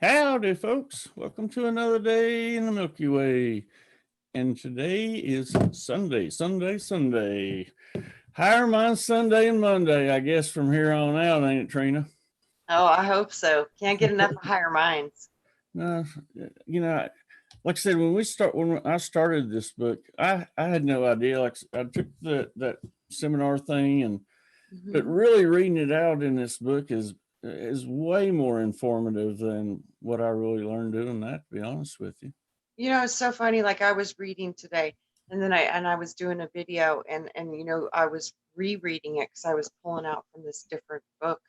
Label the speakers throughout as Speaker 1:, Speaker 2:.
Speaker 1: Howdy, folks. Welcome to another day in the Milky Way. And today is Sunday. Higher mind Sunday and Monday, I guess, from here on out, ain't it, Trina?
Speaker 2: Oh, I hope so. Can't get enough of higher minds.
Speaker 1: No, you know, like I said, when I started this book, I had no idea. Like I took that seminar thing, but
Speaker 2: Mhm.
Speaker 1: really reading it out in this book is way more informative than what I really learned doing that, to be honest with you.
Speaker 2: It's so funny. Like I was reading today, and then I was doing a video, and I was rereading it because I was pulling out from this different book,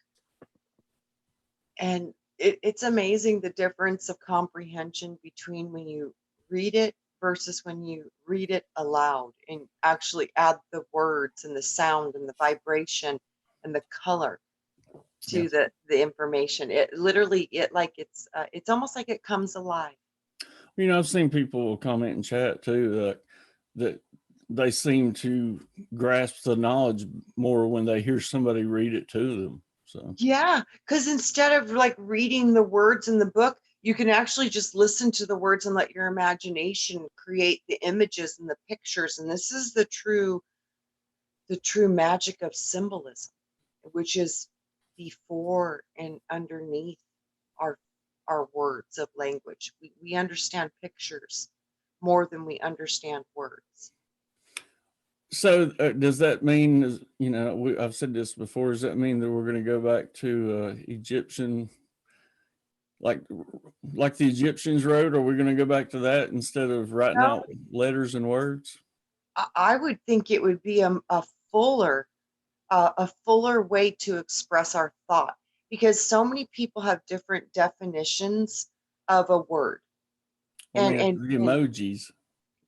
Speaker 2: and it's amazing the difference of comprehension between when you read it versus when you read it aloud and actually add the words and the sound and the vibration and the color
Speaker 1: Yeah.
Speaker 2: to the information. It literally it's almost like it comes alive.
Speaker 1: I've seen people comment in chat too that they seem to grasp the knowledge more when they hear somebody read it to them. So
Speaker 2: Yeah, because instead of like reading the words in the book, you can actually just listen to the words and let your imagination create the images and the pictures. And this is the true magic of symbolism, which is before and underneath our our words of language. We understand pictures more than we understand words.
Speaker 1: does that mean, I've said this before, does that mean that we're going to go back to Egyptian, like like the Egyptians wrote? Are we going to go back to that instead of writing
Speaker 2: No,
Speaker 1: out letters and words?
Speaker 2: I would think it would be fuller a fuller way to express our thought because so many people have different definitions of a word
Speaker 1: Well, we
Speaker 2: and
Speaker 1: have
Speaker 2: and,
Speaker 1: the
Speaker 2: and
Speaker 1: emojis.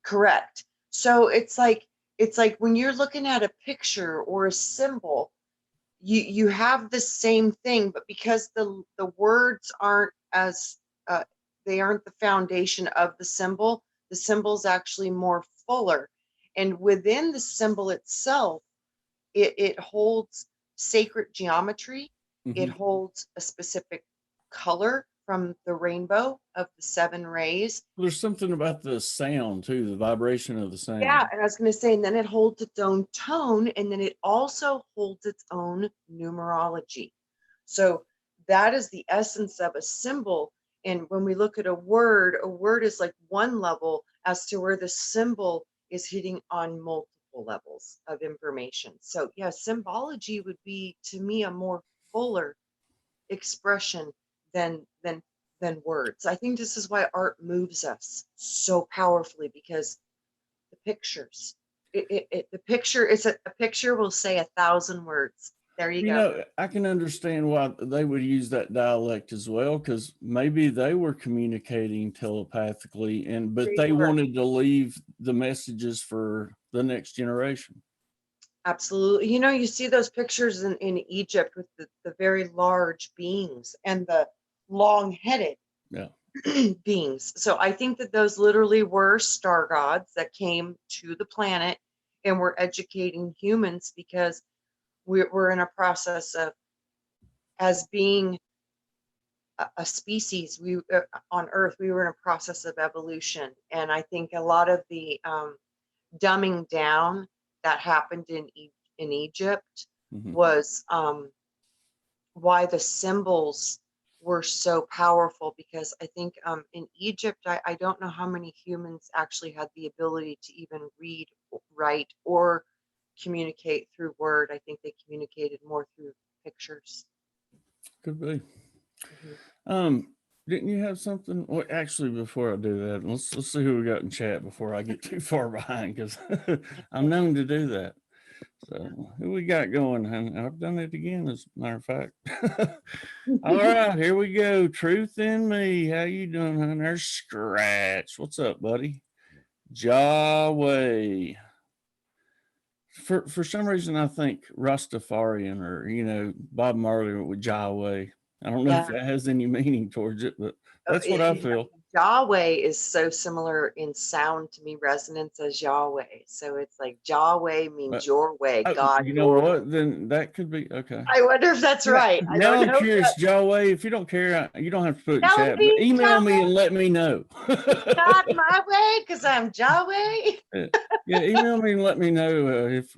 Speaker 2: correct. So it's like when you're looking at a picture or a symbol, you have the same thing, but because the words aren't as uh, they aren't the foundation of the symbol's actually more fuller, and within the symbol itself it holds sacred geometry. It
Speaker 1: Hmm.
Speaker 2: holds a specific color from the rainbow of the seven rays.
Speaker 1: There's something about the sound too, the vibration of the
Speaker 2: Yeah,
Speaker 1: sound.
Speaker 2: and I was going to say, and then it holds its own tone, and then it also holds its own numerology. So that is the essence of a symbol. And when we look at a word is like one level as to where the symbol is hitting on multiple levels of information. So yeah, symbology would be to me a more fuller expression than than than words. I think this is why art moves us so powerfully because the pictures. The picture is a picture will say 1,000 words. There you go.
Speaker 1: I can understand why they would use that dialect as well, because maybe they were communicating telepathically, but
Speaker 2: They
Speaker 1: they
Speaker 2: were.
Speaker 1: wanted to leave the messages for the next generation.
Speaker 2: Absolutely. You see those pictures in Egypt with the very large beings and the long-headed
Speaker 1: Yeah,
Speaker 2: beings. So I think that those literally were star gods that came to the planet and were educating humans because we're in a process of, as being a species, we on Earth, we were in a process of evolution. And I think a lot of the dumbing down that happened in Egypt
Speaker 1: hmm,
Speaker 2: was why the symbols were so powerful. Because I think in Egypt, I don't know how many humans actually had the ability to even read, write, or communicate through word. I think they communicated more through pictures.
Speaker 1: could be.
Speaker 2: Mhm.
Speaker 1: Um, didn't you have something? Well, actually, before I do that, let's see who we got in chat before I get too far behind, because I'm known to do that. So who we got going? And I've done it again, as a matter of fact. All right, here we go. Truth in me. How you doing, hon? There's Scratch. What's up, buddy? Yahweh. For some reason, I think Rastafarian, or Bob Marley with Yahweh. I don't know if
Speaker 2: Yeah.
Speaker 1: that has any meaning towards it, but that's what I
Speaker 2: Yeah.
Speaker 1: feel.
Speaker 2: Yahweh is so similar in sound to me, resonance as Yahweh. So it's like Yahweh means your way, God,
Speaker 1: You know
Speaker 2: your way.
Speaker 1: what? Then that could be okay.
Speaker 2: I wonder if that's right. I
Speaker 1: Now
Speaker 2: don't
Speaker 1: I'm
Speaker 2: know.
Speaker 1: curious, Yahweh. If you don't care, you don't have to put it in
Speaker 2: Tell
Speaker 1: chat, but
Speaker 2: me,
Speaker 1: email me
Speaker 2: Yahweh,
Speaker 1: and let me know.
Speaker 2: God my way, because I'm Yahweh.
Speaker 1: Yeah, email me and let me know if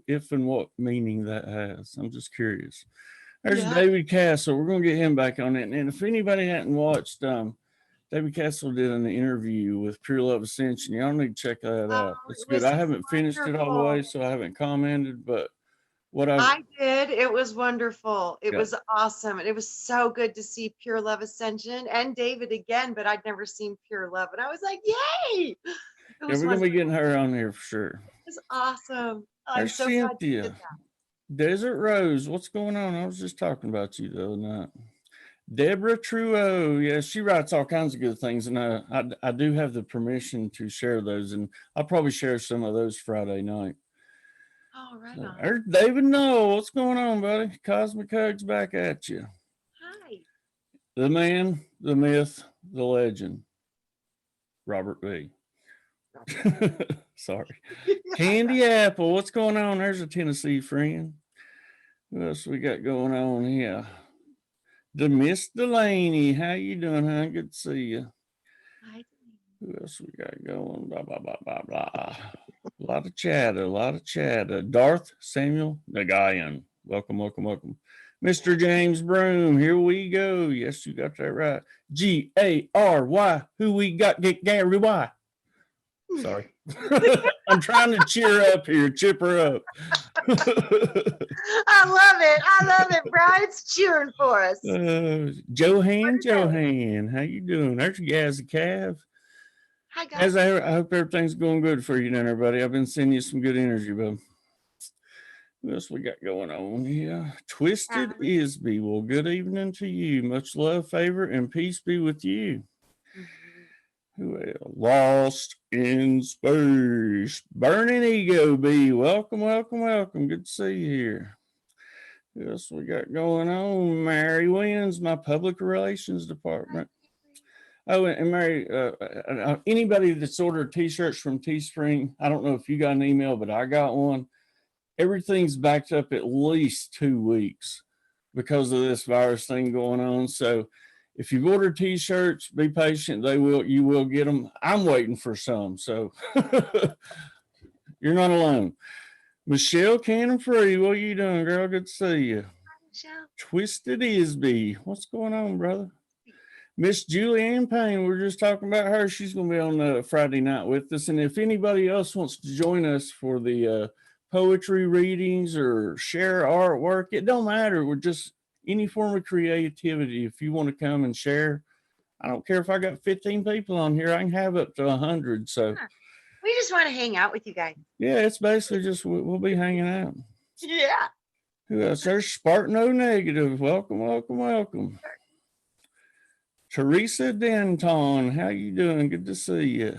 Speaker 1: if and what meaning that has. I'm just curious. There's
Speaker 2: Yeah.
Speaker 1: David Castle. We're gonna get him back on it. And if anybody hadn't watched, David Castle did an interview with Pure Love Ascension. Y'all need to check that
Speaker 2: Oh,
Speaker 1: out. It's
Speaker 2: it
Speaker 1: good.
Speaker 2: was
Speaker 1: I haven't finished it all the way,
Speaker 2: wonderful.
Speaker 1: so I haven't commented, but what I've
Speaker 2: I did. It was wonderful. It
Speaker 1: got.
Speaker 2: was awesome. And it was so good to see Pure Love Ascension and David again, but I'd never seen Pure Love. And I was like, yay! It
Speaker 1: Yeah,
Speaker 2: was
Speaker 1: we're gonna be
Speaker 2: wonderful.
Speaker 1: getting her on here for sure.
Speaker 2: It was awesome. I'm
Speaker 1: There's
Speaker 2: so glad you did
Speaker 1: Cynthia.
Speaker 2: that.
Speaker 1: Desert Rose, what's going on? I was just talking about you the other night. Deborah Trudeau, yeah, she writes all kinds of good things, and I do have the permission to share those, and I'll probably share some of those Friday night.
Speaker 2: Oh, right
Speaker 1: So,
Speaker 2: on.
Speaker 1: there's David Noel, what's going on, buddy? Cosmic Hugs back at you.
Speaker 2: Hi.
Speaker 1: The man, the myth, the legend, Robert B. Sorry. Candy Apple, what's going on? There's a Tennessee friend. What else we got going on here? The Miss Delaney, how you doing, huh? Good to see you.
Speaker 2: Hi.
Speaker 1: Who else we got going? Blah, blah, blah, blah, blah. A lot of chatter, a lot of chatter. Darth Samuel Nagayan. Welcome, welcome, welcome. Mr. James Broom, here we go. Yes, you got that right. Gary. Who we got? Get Gary Y. Sorry. I'm trying to cheer up here, chip her up.
Speaker 2: I love it. I love it. Brian's cheering for us.
Speaker 1: Johan, how you doing? There's Gaz the Cav.
Speaker 2: Hi, guys.
Speaker 1: As I hope everything's going good for you then, everybody. I've been sending you some good energy, bub. What else we got going on here? Twisted Isby. Well, good evening to you. Much love, favor, and peace be with you. Who else? Lost in Space. Burning Ego B. Welcome, welcome, welcome. Good to see you here. What else we got going on? Mary Williams, my public relations department. Oh, and Mary, anybody that's ordered t-shirts from Teespring, I don't know if you got an email, but I got one. Everything's backed up at least 2 weeks because of this virus thing going on. So if you've ordered t-shirts, be patient. You will get them. I'm waiting for some. So you're not alone. Michelle Cannon Free, what are you doing, girl? Good to see you.
Speaker 2: Hi, Michelle.
Speaker 1: Twisted Isby, what's going on, brother? Miss Julianne Payne, we're just talking about her. She's going to be on Friday night with us. And if anybody else wants to join us for the poetry readings or share artwork, it don't matter. We're just any form of creativity. If you want to come and share, I don't care if I got 15 people on here. I can have up to 100. So
Speaker 2: we just want to hang out with you guys.
Speaker 1: Yeah, it's basically just we'll be hanging out.
Speaker 2: Yeah.
Speaker 1: Who else? There's Spartan O Negative. Welcome, welcome, welcome. Teresa Denton, how you doing? Good to see you.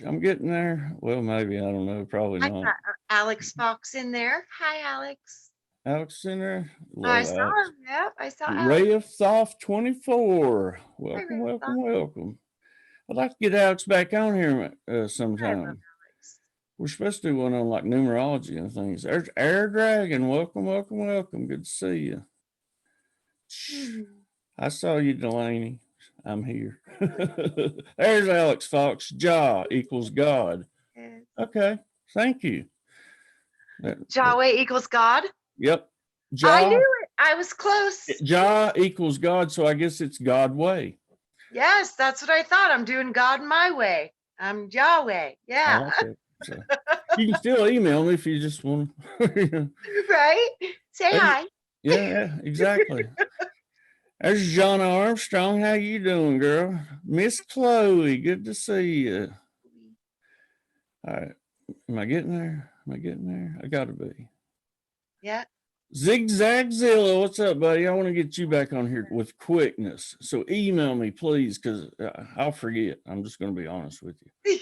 Speaker 1: I'm getting there. Well, maybe, I don't know. Probably
Speaker 2: I
Speaker 1: not.
Speaker 2: got Alex Fox in there. Hi, Alex.
Speaker 1: Alex in there.
Speaker 2: I saw him. Yep, I saw Alex.
Speaker 1: Ray of Thoth 24. Welcome,
Speaker 2: Hi,
Speaker 1: welcome, welcome. I'd like to get Alex back on here sometime. We're supposed to do one on like numerology and things. There's Air Dragon. Welcome, welcome, welcome. Good to see you. I saw you, Delaney. I'm here. There's Alex Fox. Jah equals God. Okay. Thank you.
Speaker 2: Yahweh equals God?
Speaker 1: Yep. Jah,
Speaker 2: I knew it. I was close.
Speaker 1: Jah equals God, so I guess it's God way.
Speaker 2: Yes, that's what I thought. I'm doing God my way. I'm Yahweh. Yeah.
Speaker 1: Okay. So you can still email me if you just want to.
Speaker 2: Right? Say hi.
Speaker 1: Yeah, exactly. There's Jonna Armstrong. How you doing, girl? Miss Chloe, good to see you. All right. Am I getting there? Am I getting there? I gotta be.
Speaker 2: Yeah.
Speaker 1: Zigzagzilla, what's up, buddy? I want to get you back on here with quickness. So email me, please, because I'll forget. I'm just going to be honest with you.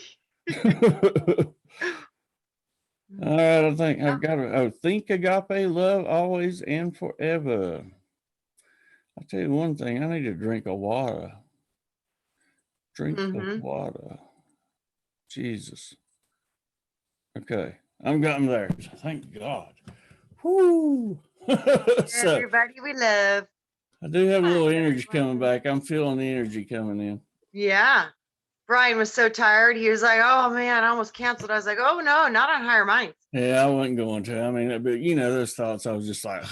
Speaker 1: All right, I think I've got to think agape love always and forever. I'll tell you one thing, I need a drink of water. Drink of
Speaker 2: Mm-hmm.
Speaker 1: water. Jesus. Okay. I'm getting there. Thank God. Whoo. So
Speaker 2: Everybody we love.
Speaker 1: I do have a little energy coming
Speaker 2: Everyone.
Speaker 1: back. I'm feeling the energy coming in.
Speaker 2: Yeah. Brian was so tired. He was like, "Oh man, I almost canceled." I was like, "Oh no, not on Higher Minds."
Speaker 1: Yeah, I wasn't going to. I mean, but you know, those thoughts, I was just like,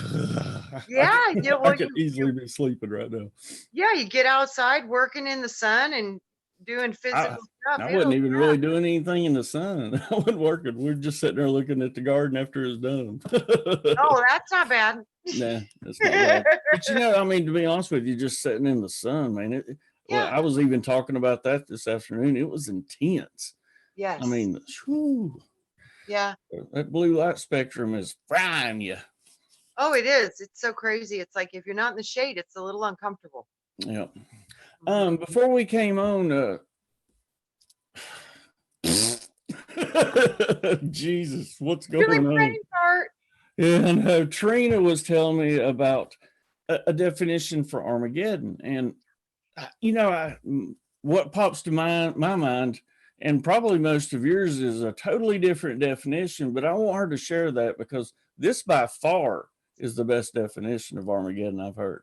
Speaker 2: Yeah, yeah.
Speaker 1: I
Speaker 2: Well,
Speaker 1: could easily be sleeping right now.
Speaker 2: yeah, you get outside working in the sun and doing
Speaker 1: I,
Speaker 2: physical stuff.
Speaker 1: I wasn't
Speaker 2: It'll,
Speaker 1: even really doing anything in the sun. I wasn't working. We are just sitting there looking at the garden after it's done.
Speaker 2: oh, that's not bad.
Speaker 1: Nah, that's not bad. But you know, I mean, to be honest with you, just sitting in the sun, man. Well,
Speaker 2: Yeah.
Speaker 1: I was even talking about that this afternoon. It was intense. I
Speaker 2: Yes.
Speaker 1: mean, whew,
Speaker 2: Yeah.
Speaker 1: that blue light spectrum is frying you.
Speaker 2: Oh, it is. It's so crazy. It's like if you're not in the shade, it's a little uncomfortable.
Speaker 1: Yeah.
Speaker 2: Mhm.
Speaker 1: Before we came on, Jesus, what's
Speaker 2: Really
Speaker 1: going on?
Speaker 2: brain fart.
Speaker 1: Yeah, I know. Trina was telling me about a definition for Armageddon, and you know, what pops to my mind, and probably most of yours, is a totally different definition. But I want her to share that because this, by far, is the best definition of Armageddon I've heard.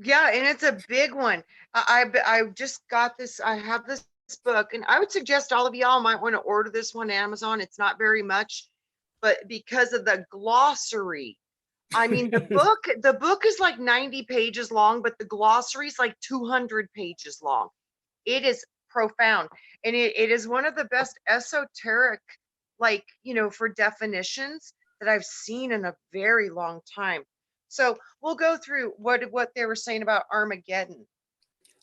Speaker 2: Yeah, and it's a big one. I just got this. I have this book, and I would suggest all of y'all might want to order this one on Amazon. It's not very much, but because of the glossary. I mean, the book is like 90 pages long, but the glossary is like 200 pages long. It is profound, and it is one of the best esoteric, like, for definitions that I've seen in a very long time. So we'll go through what they were saying about Armageddon.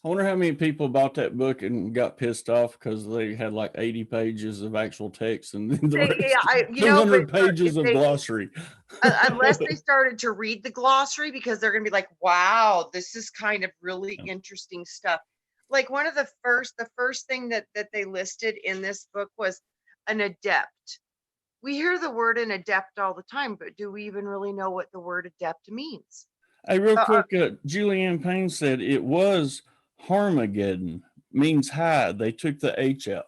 Speaker 1: I wonder how many people bought that book and got pissed off because they had like 80 pages of actual text and then the
Speaker 2: Yeah,
Speaker 1: rest
Speaker 2: but
Speaker 1: 200
Speaker 2: if
Speaker 1: pages of
Speaker 2: they
Speaker 1: glossary.
Speaker 2: unless they started to read the glossary, because they're going to be like, wow, this is kind of really interesting stuff. Like one of the first thing that they listed in this book was an adept. We hear the word an adept all the time, but do we even really know what the word adept means?
Speaker 1: Hey, real
Speaker 2: Uh, uh,
Speaker 1: quick, Julianne Payne said it was Harmageddon, means high. They took the H out.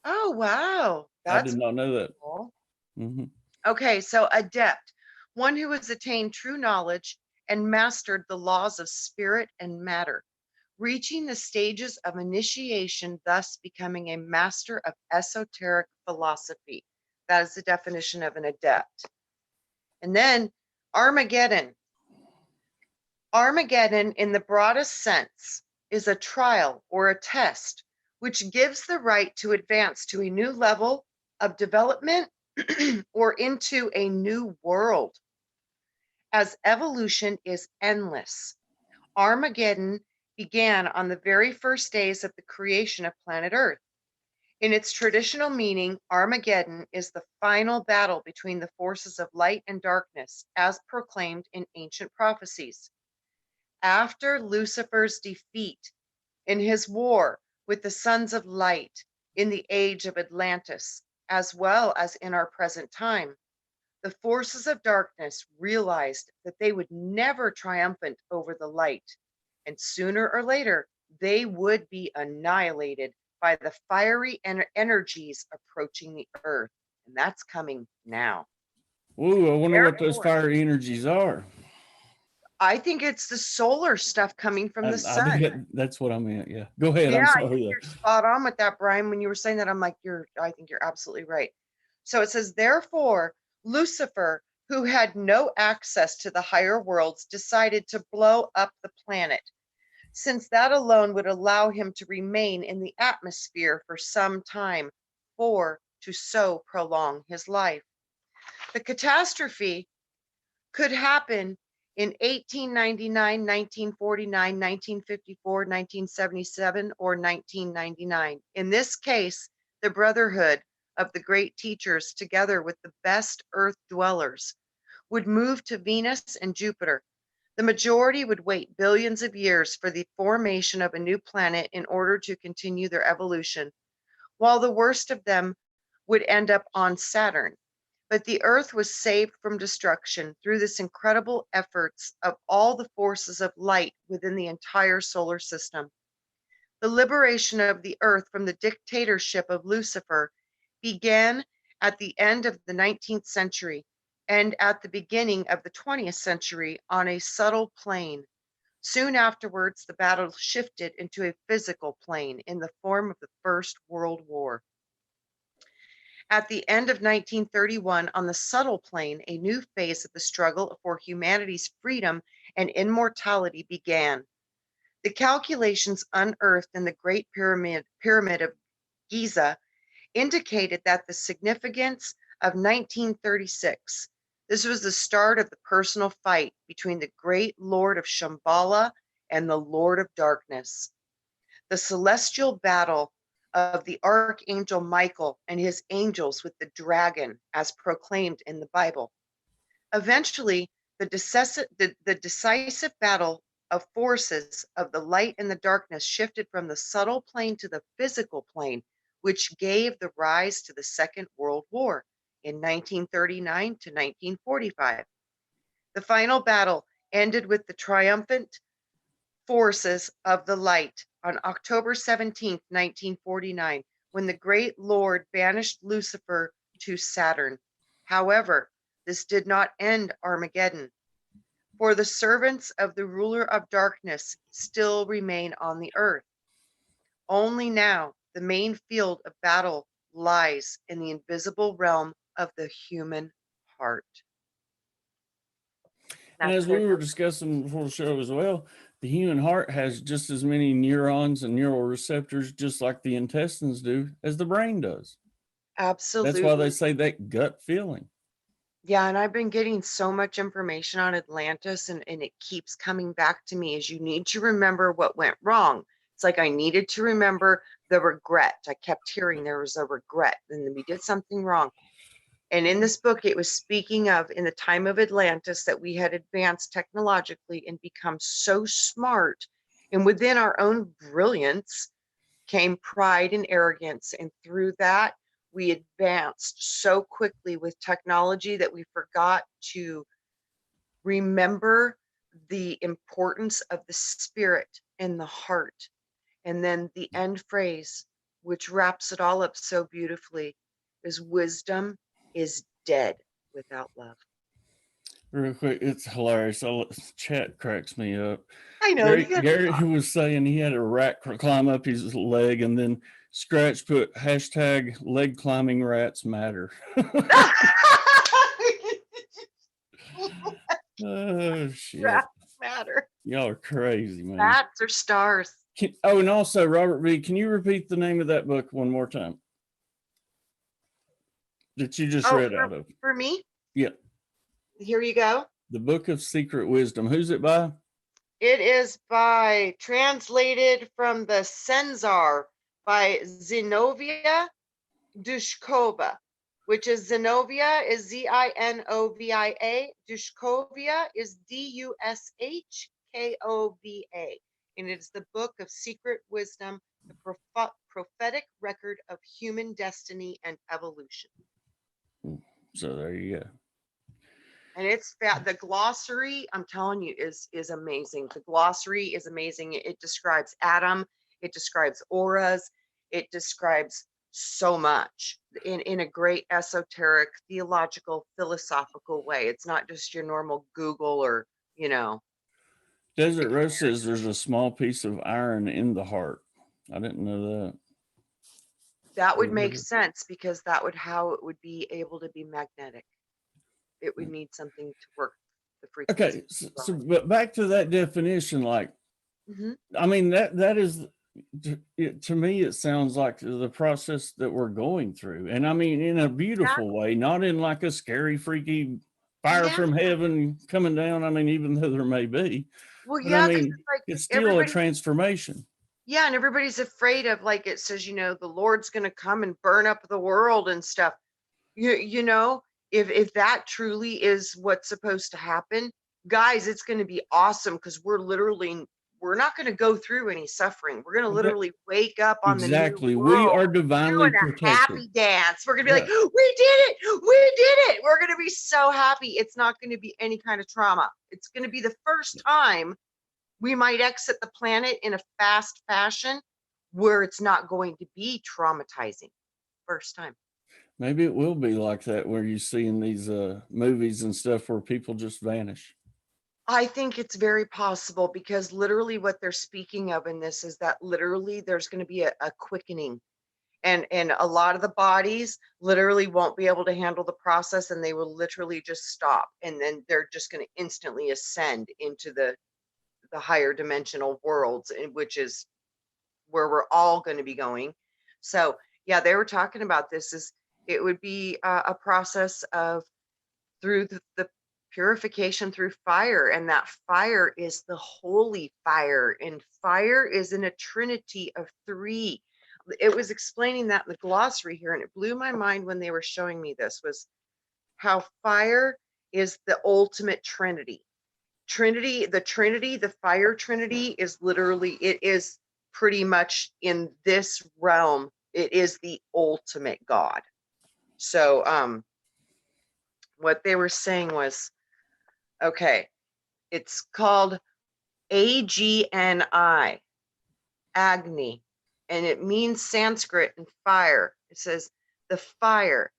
Speaker 2: oh, wow.
Speaker 1: I
Speaker 2: That's
Speaker 1: did not know that.
Speaker 2: cool.
Speaker 1: Hmm.
Speaker 2: Okay, so adept, one who has attained true knowledge and mastered the laws of spirit and matter, reaching the stages of initiation, thus becoming a master of esoteric philosophy. That is the definition of an adept. And then Armageddon. Armageddon, in the broadest sense, is a trial or a test which gives the right to advance to a new level of development or into a new world, as evolution is endless. Armageddon began on the very first days of the creation of planet Earth. In its traditional meaning, Armageddon is the final battle between the forces of light and darkness, as proclaimed in ancient prophecies. After Lucifer's defeat in his war with the sons of light in the age of Atlantis, as well as in our present time, the forces of darkness realized that they would never triumphant over the light, and sooner or later they would be annihilated by the fiery energies approaching the earth. And that's coming now.
Speaker 1: Ooh, I wonder what those
Speaker 2: Therefore,
Speaker 1: fire energies are.
Speaker 2: I think it's the solar stuff coming from the
Speaker 1: I
Speaker 2: sun.
Speaker 1: did. That's what I meant. Yeah. Go ahead.
Speaker 2: Yeah,
Speaker 1: I'm
Speaker 2: I think
Speaker 1: sorry.
Speaker 2: you're spot on with that, Brian. When you were saying that, I'm like, I think you're absolutely right. So it says, therefore, Lucifer, who had no access to the higher worlds, decided to blow up the planet, since that alone would allow him to remain in the atmosphere for some time, for to so prolong his life. The catastrophe could happen in 1899, 1949, 1954, 1977, or 1999. In this case, the brotherhood of the great teachers, together with the best earth dwellers, would move to Venus and Jupiter. The majority would wait billions of years for the formation of a new planet in order to continue their evolution, while the worst of them would end up on Saturn. But the Earth was saved from destruction through this incredible efforts of all the forces of light within the entire solar system. The liberation of the Earth from the dictatorship of Lucifer began at the end of the 19th century and at the beginning of the 20th century on a subtle plane. Soon afterwards, the battle shifted into a physical plane in the form of the First World War. At the end of 1931, on the subtle plane, a new phase of the struggle for humanity's freedom and immortality began. The calculations unearthed in the Great Pyramid of Giza indicated that the significance of 1936. This was the start of the personal fight between the great Lord of Shambhala and the Lord of Darkness. The celestial battle of the Archangel Michael and his angels with the dragon, as proclaimed in the Bible. Eventually, the decisive battle of forces of the light and the darkness shifted from the subtle plane to the physical plane, which gave the rise to the Second World War in 1939 to 1945. The final battle ended with the triumphant forces of the light on October 17th, 1949, when the great Lord banished Lucifer to Saturn. However, this did not end Armageddon, for the servants of the ruler of darkness still remain on the earth. Only now the main field of battle lies in the invisible realm of the human heart.
Speaker 1: And
Speaker 2: That's
Speaker 1: as
Speaker 2: what
Speaker 1: we were
Speaker 2: it-
Speaker 1: discussing before the show as well, the human heart has just as many neurons and neural receptors, just like the intestines do, as the brain does. That's why they
Speaker 2: Absolutely.
Speaker 1: say that gut feeling.
Speaker 2: Yeah, and I've been getting so much information on Atlantis, and it keeps coming back to me as you need to remember what went wrong. It's like I needed to remember the regret. I kept hearing there was a regret, and then we did something wrong. And in this book, it was speaking of in the time of Atlantis that we had advanced technologically and become so smart. And within our own brilliance came pride and arrogance. And through that, we advanced so quickly with technology that we forgot to remember the importance of the spirit and the heart. And then the end phrase, which wraps it all up so beautifully, is wisdom is dead without love.
Speaker 1: Real quick, it's hilarious. Chat cracks me up.
Speaker 2: I know
Speaker 1: Gary,
Speaker 2: you got
Speaker 1: Gary was saying he had a rat climb up his leg, and then Scratch put hashtag leg climbing rats matter. Oh shit!
Speaker 2: Rats matter.
Speaker 1: Y'all are crazy, man.
Speaker 2: Rats are stars.
Speaker 1: Oh, and also Robert V, can you repeat the name of that book one more time that you just read out of?
Speaker 2: For me,
Speaker 1: Yeah,
Speaker 2: here you go.
Speaker 1: The Book of Secret Wisdom. Who's it by?
Speaker 2: It is translated from the Censor by Zinovia Dushkova, which is Zinovia is Zinovia, Dushkovia is Dushkova, and it is the Book of Secret Wisdom, the prophetic record of human destiny and evolution.
Speaker 1: So there you go.
Speaker 2: And it's the glossary, I'm telling you, is amazing. The glossary is amazing. It describes Adam, it describes auras, it describes so much in a great esoteric, theological, philosophical way. It's not just your normal Google or,
Speaker 1: Desert Rose says there's a small piece of iron in the heart. I didn't know that.
Speaker 2: That would make sense, because that would how it would be able to be magnetic. It would need something to work the frequency.
Speaker 1: Okay, so but back to that definition, like, I mean, that is, to me, it sounds like the process that we're going through. And I mean, in a beautiful way, not in like a scary, freaky fire from heaven coming down. I mean, even though there may be,
Speaker 2: well,
Speaker 1: but I mean, it's still a transformation.
Speaker 2: Yeah, and everybody's afraid of, like it says, the Lord's going to come and burn up the world and stuff. If that truly is what's supposed to happen, guys, it's going to be awesome, because we're we're not going to go through any suffering. We're going to literally wake up on the new
Speaker 1: Exactly. We
Speaker 2: world
Speaker 1: are divinely
Speaker 2: doing a
Speaker 1: protected.
Speaker 2: happy dance. We're going to be
Speaker 1: Yeah.
Speaker 2: like, we did it. We did it. We're going to be so happy. It's not going to be any kind of trauma. It's going to be the first time we might exit the planet in a fast fashion where it's not going to be traumatizing. First time.
Speaker 1: Maybe it will be like that where you see in these movies and stuff where people just vanish.
Speaker 2: I think it's very possible because literally what they're speaking of in this is that literally there's going to be a quickening, and a lot of the bodies literally won't be able to handle the process, and they will literally just stop, and then they're just going to instantly ascend into the higher dimensional worlds, which is where we're all going to be going. So yeah, they were talking about this is it would be a process of through the purification through fire, and that fire is the holy fire, and fire is in a trinity of three. It was explaining that in the glossary here, and it blew my mind when they were showing me this, was how fire is the ultimate trinity. The fire trinity is literally, it is pretty much in this realm, it is the ultimate God. So what they were saying was, okay, it's called Agni, Agni, and it means Sanskrit and fire. It says the fire,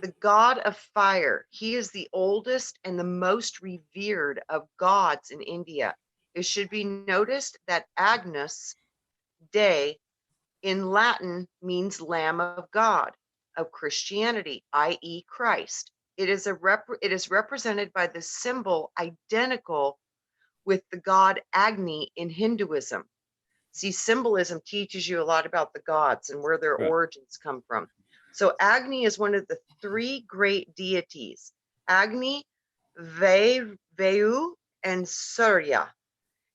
Speaker 2: the god of fire. He is the oldest and the most revered of gods in India. It should be noticed that Agnus Dei in Latin means Lamb of God, of Christianity, i.e. Christ. It is represented by the symbol identical with the god Agni in Hinduism. See, symbolism teaches you a lot about the gods and where their origins come from. So Agni is one of the three great deities: Agni, Vayu, and Surya.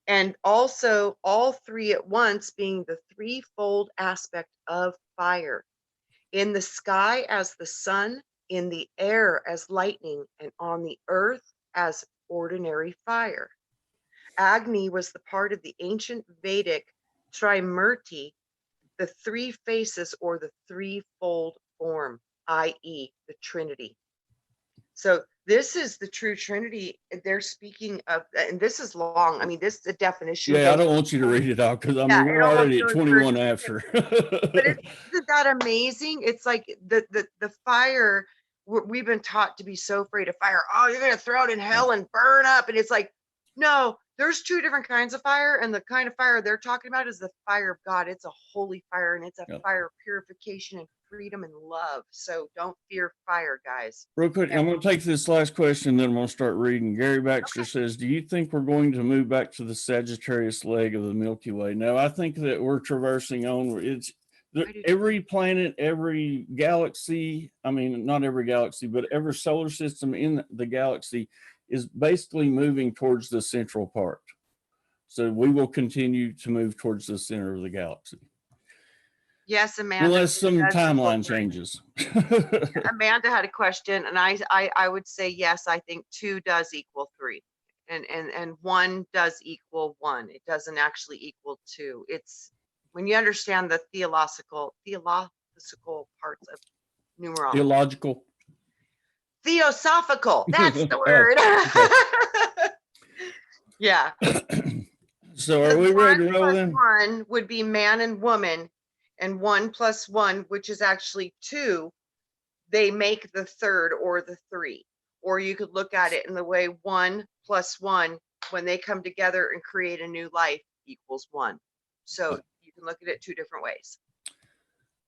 Speaker 2: And also all three at once being the threefold aspect of fire. In the sky as the sun, in the air as lightning, and on the earth as ordinary fire. Agni was the part of the ancient Vedic Trimurti, the three faces or the threefold form, i.e. the Trinity. So this is the true Trinity they're speaking of, and this is long. I mean, this the definition.
Speaker 1: Yeah, I don't want you to read it out because I mean we're already at 21 after.
Speaker 2: But isn't that amazing? It's like the fire. We've been taught to be so afraid of fire. Oh, you're gonna throw it in hell and burn up, and it's like, no. There's two different kinds of fire, and the kind of fire they're talking about is the fire of God. It's a holy fire, and it's a fire of purification and freedom and love. So don't fear fire, guys.
Speaker 1: Real quick, I'm going to take this last question, then I'm going to start reading. Gary Baxter says, do you think we're going to move back to the Sagittarius leg of the Milky Way? No, I think that we're traversing on. It's every planet, every galaxy, I mean, not every galaxy, but every solar system in the galaxy is basically moving towards the central part. So we will continue to move towards the center of the galaxy.
Speaker 2: Yes, Amanda.
Speaker 1: Unless some timeline changes.
Speaker 2: Amanda had a question, and I would say yes. I think 2 does equal 3, and 1 does equal 1. It doesn't actually equal 2. It's when you understand the theological parts of numerology. Theosophical. That's the word. Yeah.
Speaker 1: So are we ready to roll then?
Speaker 2: 1 would be man and woman, and 1 plus 1, which is actually 2, they make the third or the 3. Or you could look at it in the way 1 plus 1, when they come together and create a new life, equals 1. So you can look at it 2 different ways.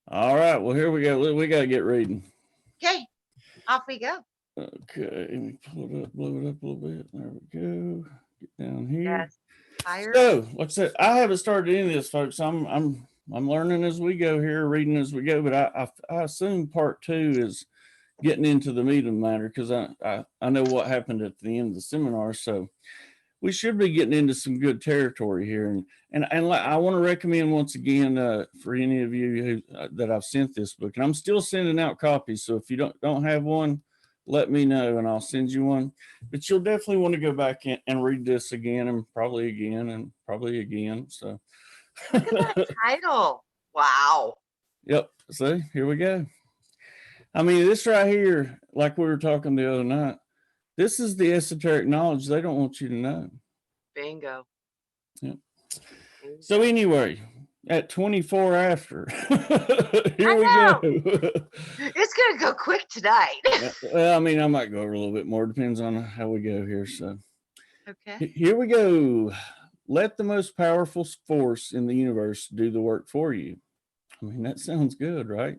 Speaker 1: All right. Well, here we go. We got to get reading.
Speaker 2: Okay. Off we go.
Speaker 1: Okay. Let me pull it up, blow it up a little bit. There we go. Get down here.
Speaker 2: Yes. Fire.
Speaker 1: So, what's that? I haven't started any of this, folks. I'm learning as we go here, reading as we go. But I assume part 2 is getting into the meat of the matter because I know what happened at the end of the seminar. So we should be getting into some good territory here. And I want to recommend once again for any of you who that I've sent this book, and I'm still sending out copies. So if you don't have one, let me know and I'll send you one. But you'll definitely want to go back and read this again and probably again and probably again. So,
Speaker 2: Look at that title. Wow.
Speaker 1: yep. See, here we go. I mean, this right here, like we were talking the other night, this is the esoteric knowledge they don't want you to know.
Speaker 2: Bingo.
Speaker 1: Yep.
Speaker 2: Bingo.
Speaker 1: So anyway, at 24 after, here we
Speaker 2: know.
Speaker 1: go.
Speaker 2: It's going to go quick tonight.
Speaker 1: Well, I mean, I might go over a little bit more. Depends on how we go here. So
Speaker 2: Okay.
Speaker 1: here we go. Let the most powerful force in the universe do the work for you. I mean, that sounds good, right?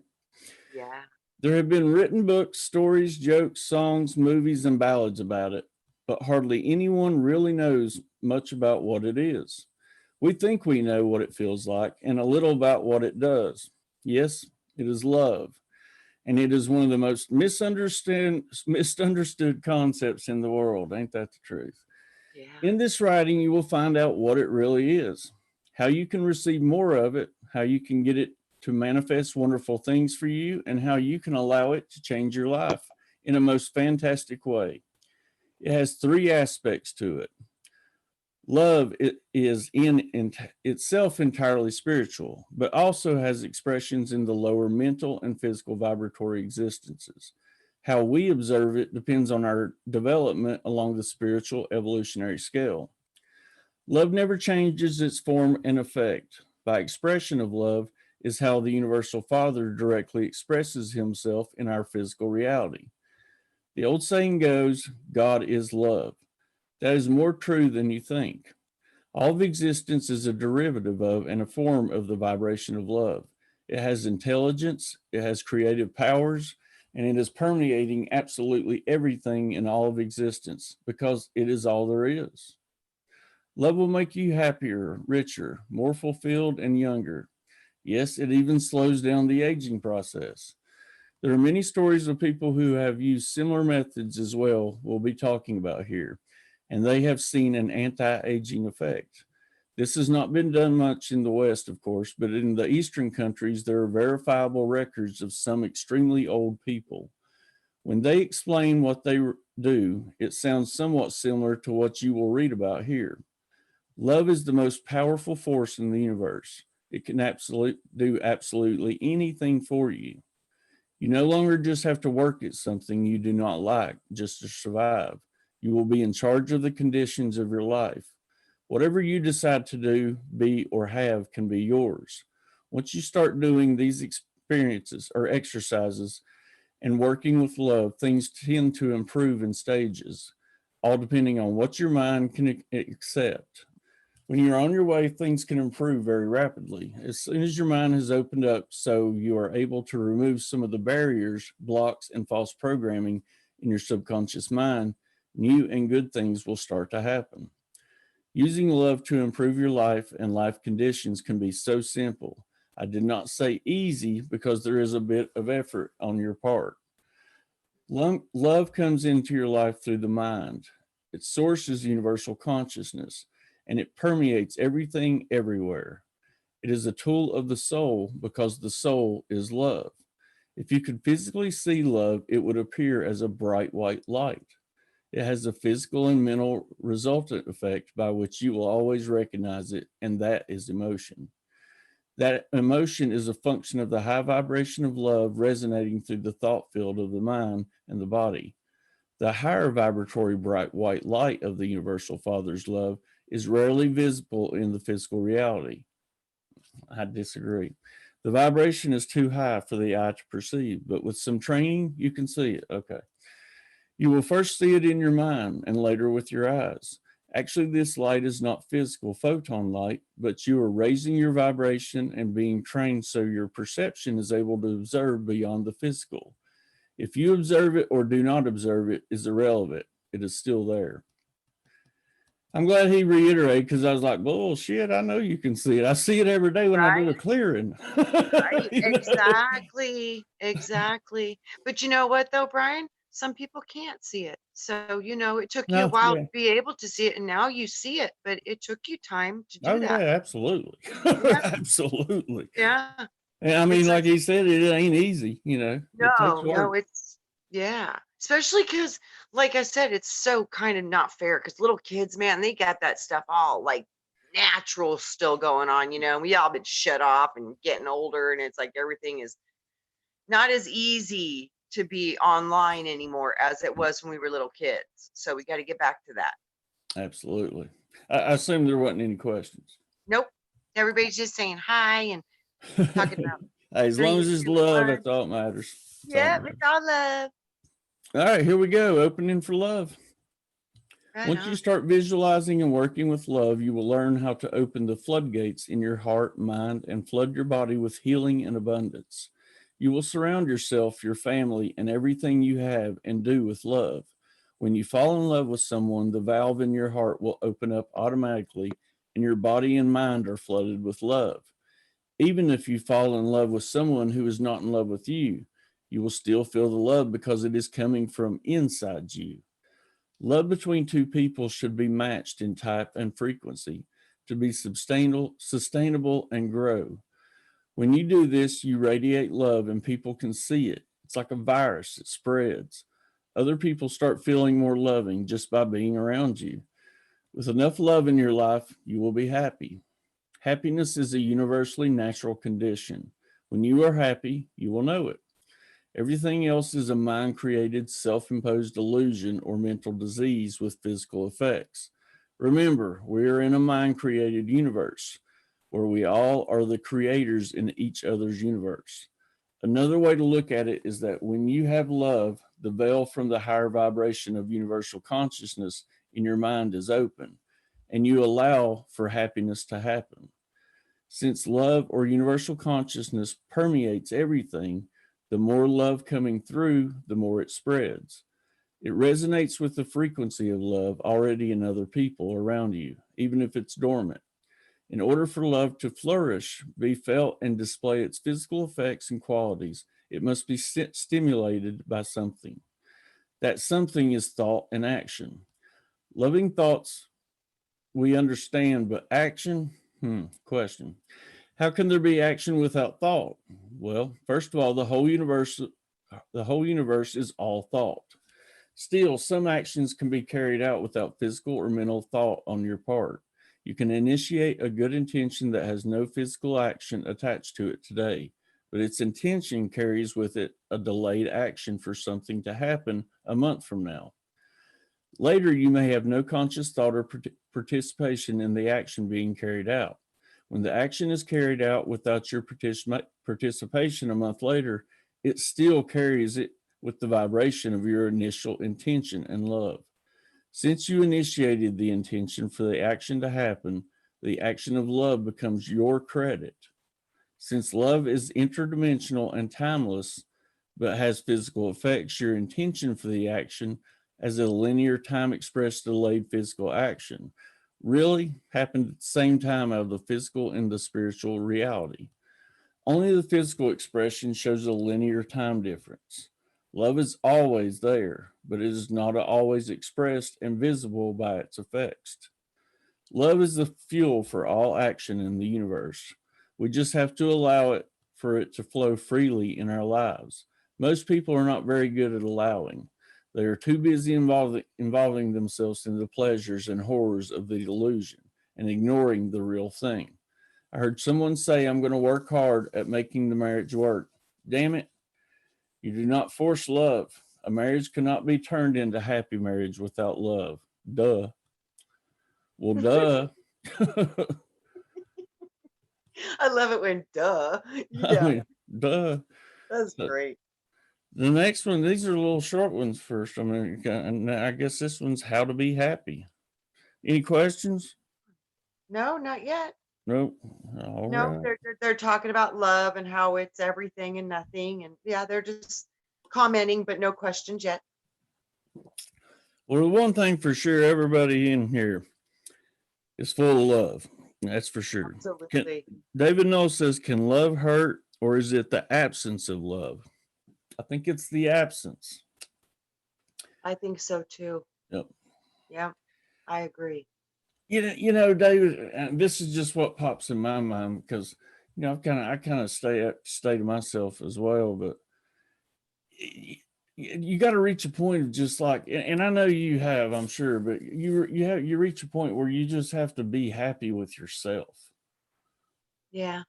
Speaker 2: Yeah.
Speaker 1: There have been written books, stories, jokes, songs, movies, and ballads about it, but hardly anyone really knows much about what it is. We think we know what it feels like and a little about what it does. Yes, it is love. And it is one of the most misunderstood concepts in the world. Ain't that the truth?
Speaker 2: Yeah.
Speaker 1: In this writing, you will find out what it really is, how you can receive more of it, how you can get it to manifest wonderful things for you, and how you can allow it to change your life in a most fantastic way. It has three aspects to it. Love is in itself entirely spiritual, but also has expressions in the lower mental and physical vibratory existences. How we observe it depends on our development along the spiritual evolutionary scale. Love never changes its form and effect. By expression of love is how the Universal Father directly expresses himself in our physical reality. The old saying goes, God is love. That is more true than you think. All of existence is a derivative of and a form of the vibration of love. It has intelligence, it has creative powers, and it is permeating absolutely everything in all of existence because it is all there is. Love will make you happier, richer, more fulfilled, and younger. Yes, it even slows down the aging process. There are many stories of people who have used similar methods as well, we'll be talking about here, and they have seen an anti aging effect. This has not been done much in the West, of course, but in the Eastern countries, there are verifiable records of some extremely old people. When they explain what they do, it sounds somewhat similar to what you will read about here. Love is the most powerful force in the universe. It can do absolutely anything for you. You no longer just have to work at something you do not like just to survive. You will be in charge of the conditions of your life. Whatever you decide to do, be, or have can be yours. Once you start doing these experiences or exercises and working with love, things tend to improve in stages, all depending on what your mind can accept. When you're on your way, things can improve very rapidly. As soon as your mind has opened up, so you are able to remove some of the barriers, blocks, and false programming in your subconscious mind, new and good things will start to happen. Using love to improve your life and life conditions can be so simple. I did not say easy because there is a bit of effort on your part. Love comes into your life through the mind. Its source is universal consciousness, and it permeates everything everywhere. It is a tool of the soul because the soul is love. If you could physically see love, it would appear as a bright white light. It has a physical and mental resultant effect by which you will always recognize it, and that is emotion. That emotion is a function of the high vibration of love resonating through the thought field of the mind and the body. The higher vibratory bright white light of the Universal Father's love is rarely visible in the physical reality. I disagree. The vibration is too high for the eye to perceive, but with some training, you can see it. Okay. You will first see it in your mind and later with your eyes. Actually, this light is not physical photon light, but you are raising your vibration and being trained so your perception is able to observe beyond the physical. If you observe it or do not observe it is irrelevant. It is still there. I'm glad he reiterated because I was like, bullshit, I know you can see it. I see it every day when I do a
Speaker 2: Right.
Speaker 1: clearing.
Speaker 2: Right.
Speaker 1: You know?
Speaker 2: Exactly. Exactly. But you know what, though, Brian? Some people can't see it. So, it took you a
Speaker 1: No,
Speaker 2: while to
Speaker 1: yeah.
Speaker 2: be able to see it, and now you see it, but it took you time to
Speaker 1: Oh,
Speaker 2: do
Speaker 1: yeah,
Speaker 2: that.
Speaker 1: absolutely.
Speaker 2: Yeah.
Speaker 1: Absolutely.
Speaker 2: Yeah.
Speaker 1: And I mean,
Speaker 2: It's like,
Speaker 1: like he said, it ain't easy, It takes
Speaker 2: no,
Speaker 1: work.
Speaker 2: it's, yeah. Especially because, like I said, it's so kind of not fair because little kids, man, they got that stuff all like natural still going on, and we all been shut off and getting older, and it's like everything is not as easy to be online anymore as it was when we were little kids. So we got to get back to that.
Speaker 1: Absolutely. I assume there wasn't any questions.
Speaker 2: Nope. Everybody's just saying hi and talking about
Speaker 1: As long as
Speaker 2: drinking
Speaker 1: it's
Speaker 2: too
Speaker 1: love,
Speaker 2: much.
Speaker 1: that's all that matters. That's all
Speaker 2: Yeah,
Speaker 1: that
Speaker 2: it's
Speaker 1: matters.
Speaker 2: all love.
Speaker 1: All right, here we go. Opening for love.
Speaker 2: Right
Speaker 1: Once you
Speaker 2: on.
Speaker 1: start visualizing and working with love, you will learn how to open the floodgates in your heart, mind, and flood your body with healing and abundance. You will surround yourself, your family, and everything you have and do with love. When you fall in love with someone, the valve in your heart will open up automatically, and your body and mind are flooded with love. Even if you fall in love with someone who is not in love with you, you will still feel the love because it is coming from inside you. Love between two people should be matched in type and frequency to be sustainable and grow. When you do this, you radiate love and people can see it. It's like a virus, it spreads. Other people start feeling more loving just by being around you. With enough love in your life, you will be happy. Happiness is a universally natural condition. When you are happy, you will know it. Everything else is a mind created, self imposed illusion or mental disease with physical effects. Remember, we are in a mind created universe where we all are the creators in each other's universe. Another way to look at it is that when you have love, the veil from the higher vibration of universal consciousness in your mind is open, and you allow for happiness to happen. Since love or universal consciousness permeates everything, the more love coming through, the more it spreads. It resonates with the frequency of love already in other people around you, even if it's dormant. In order for love to flourish, be felt, and display its physical effects and qualities, it must be stimulated by something. That something is thought and action. Loving thoughts we understand, but action? Question. How can there be action without thought? Well, first of all, the whole universe is all thought. Still, some actions can be carried out without physical or mental thought on your part. You can initiate a good intention that has no physical action attached to it today, but its intention carries with it a delayed action for something to happen a month from now. Later, you may have no conscious thought or participation in the action being carried out. When the action is carried out without your participation a month later, it still carries it with the vibration of your initial intention and love. Since you initiated the intention for the action to happen, the action of love becomes your credit. Since love is interdimensional and timeless, but has physical effects, your intention for the action as a linear time expressed delayed physical action really happened at the same time out of the physical and the spiritual reality. Only the physical expression shows a linear time difference. Love is always there, but it is not always expressed and visible by its effects. Love is the fuel for all action in the universe. We just have to allow it for it to flow freely in our lives. Most people are not very good at allowing. They are too busy involving themselves in the pleasures and horrors of the illusion and ignoring the real thing. I heard someone say, I'm going to work hard at making the marriage work. Damn it, you do not force love. A marriage cannot be turned into happy marriage without love. Duh. Well, duh.
Speaker 2: I love it when duh.
Speaker 1: I
Speaker 2: Yeah,
Speaker 1: mean, duh.
Speaker 2: that's
Speaker 1: So
Speaker 2: great.
Speaker 1: the next one, these are little short ones first. I mean, and I guess this one's how to be happy. Any questions?
Speaker 2: No, not yet.
Speaker 1: Nope. All
Speaker 2: No,
Speaker 1: right.
Speaker 2: they're talking about love and how it's everything and nothing, and yeah, they're just commenting, but no questions yet.
Speaker 1: Well, the one thing for sure, everybody in here is full of love. That's for sure. Can,
Speaker 2: Absolutely.
Speaker 1: David Knoll says, can love hurt or is it the absence of love? I think it's the absence.
Speaker 2: I think so too.
Speaker 1: Yep.
Speaker 2: Yeah, I agree.
Speaker 1: David, this is just what pops in my mind because I kind of stay to myself as well. But you got to reach a point of just like, and I know you have, I'm sure, but you reach a point where you just have to be happy with yourself.
Speaker 2: Yeah.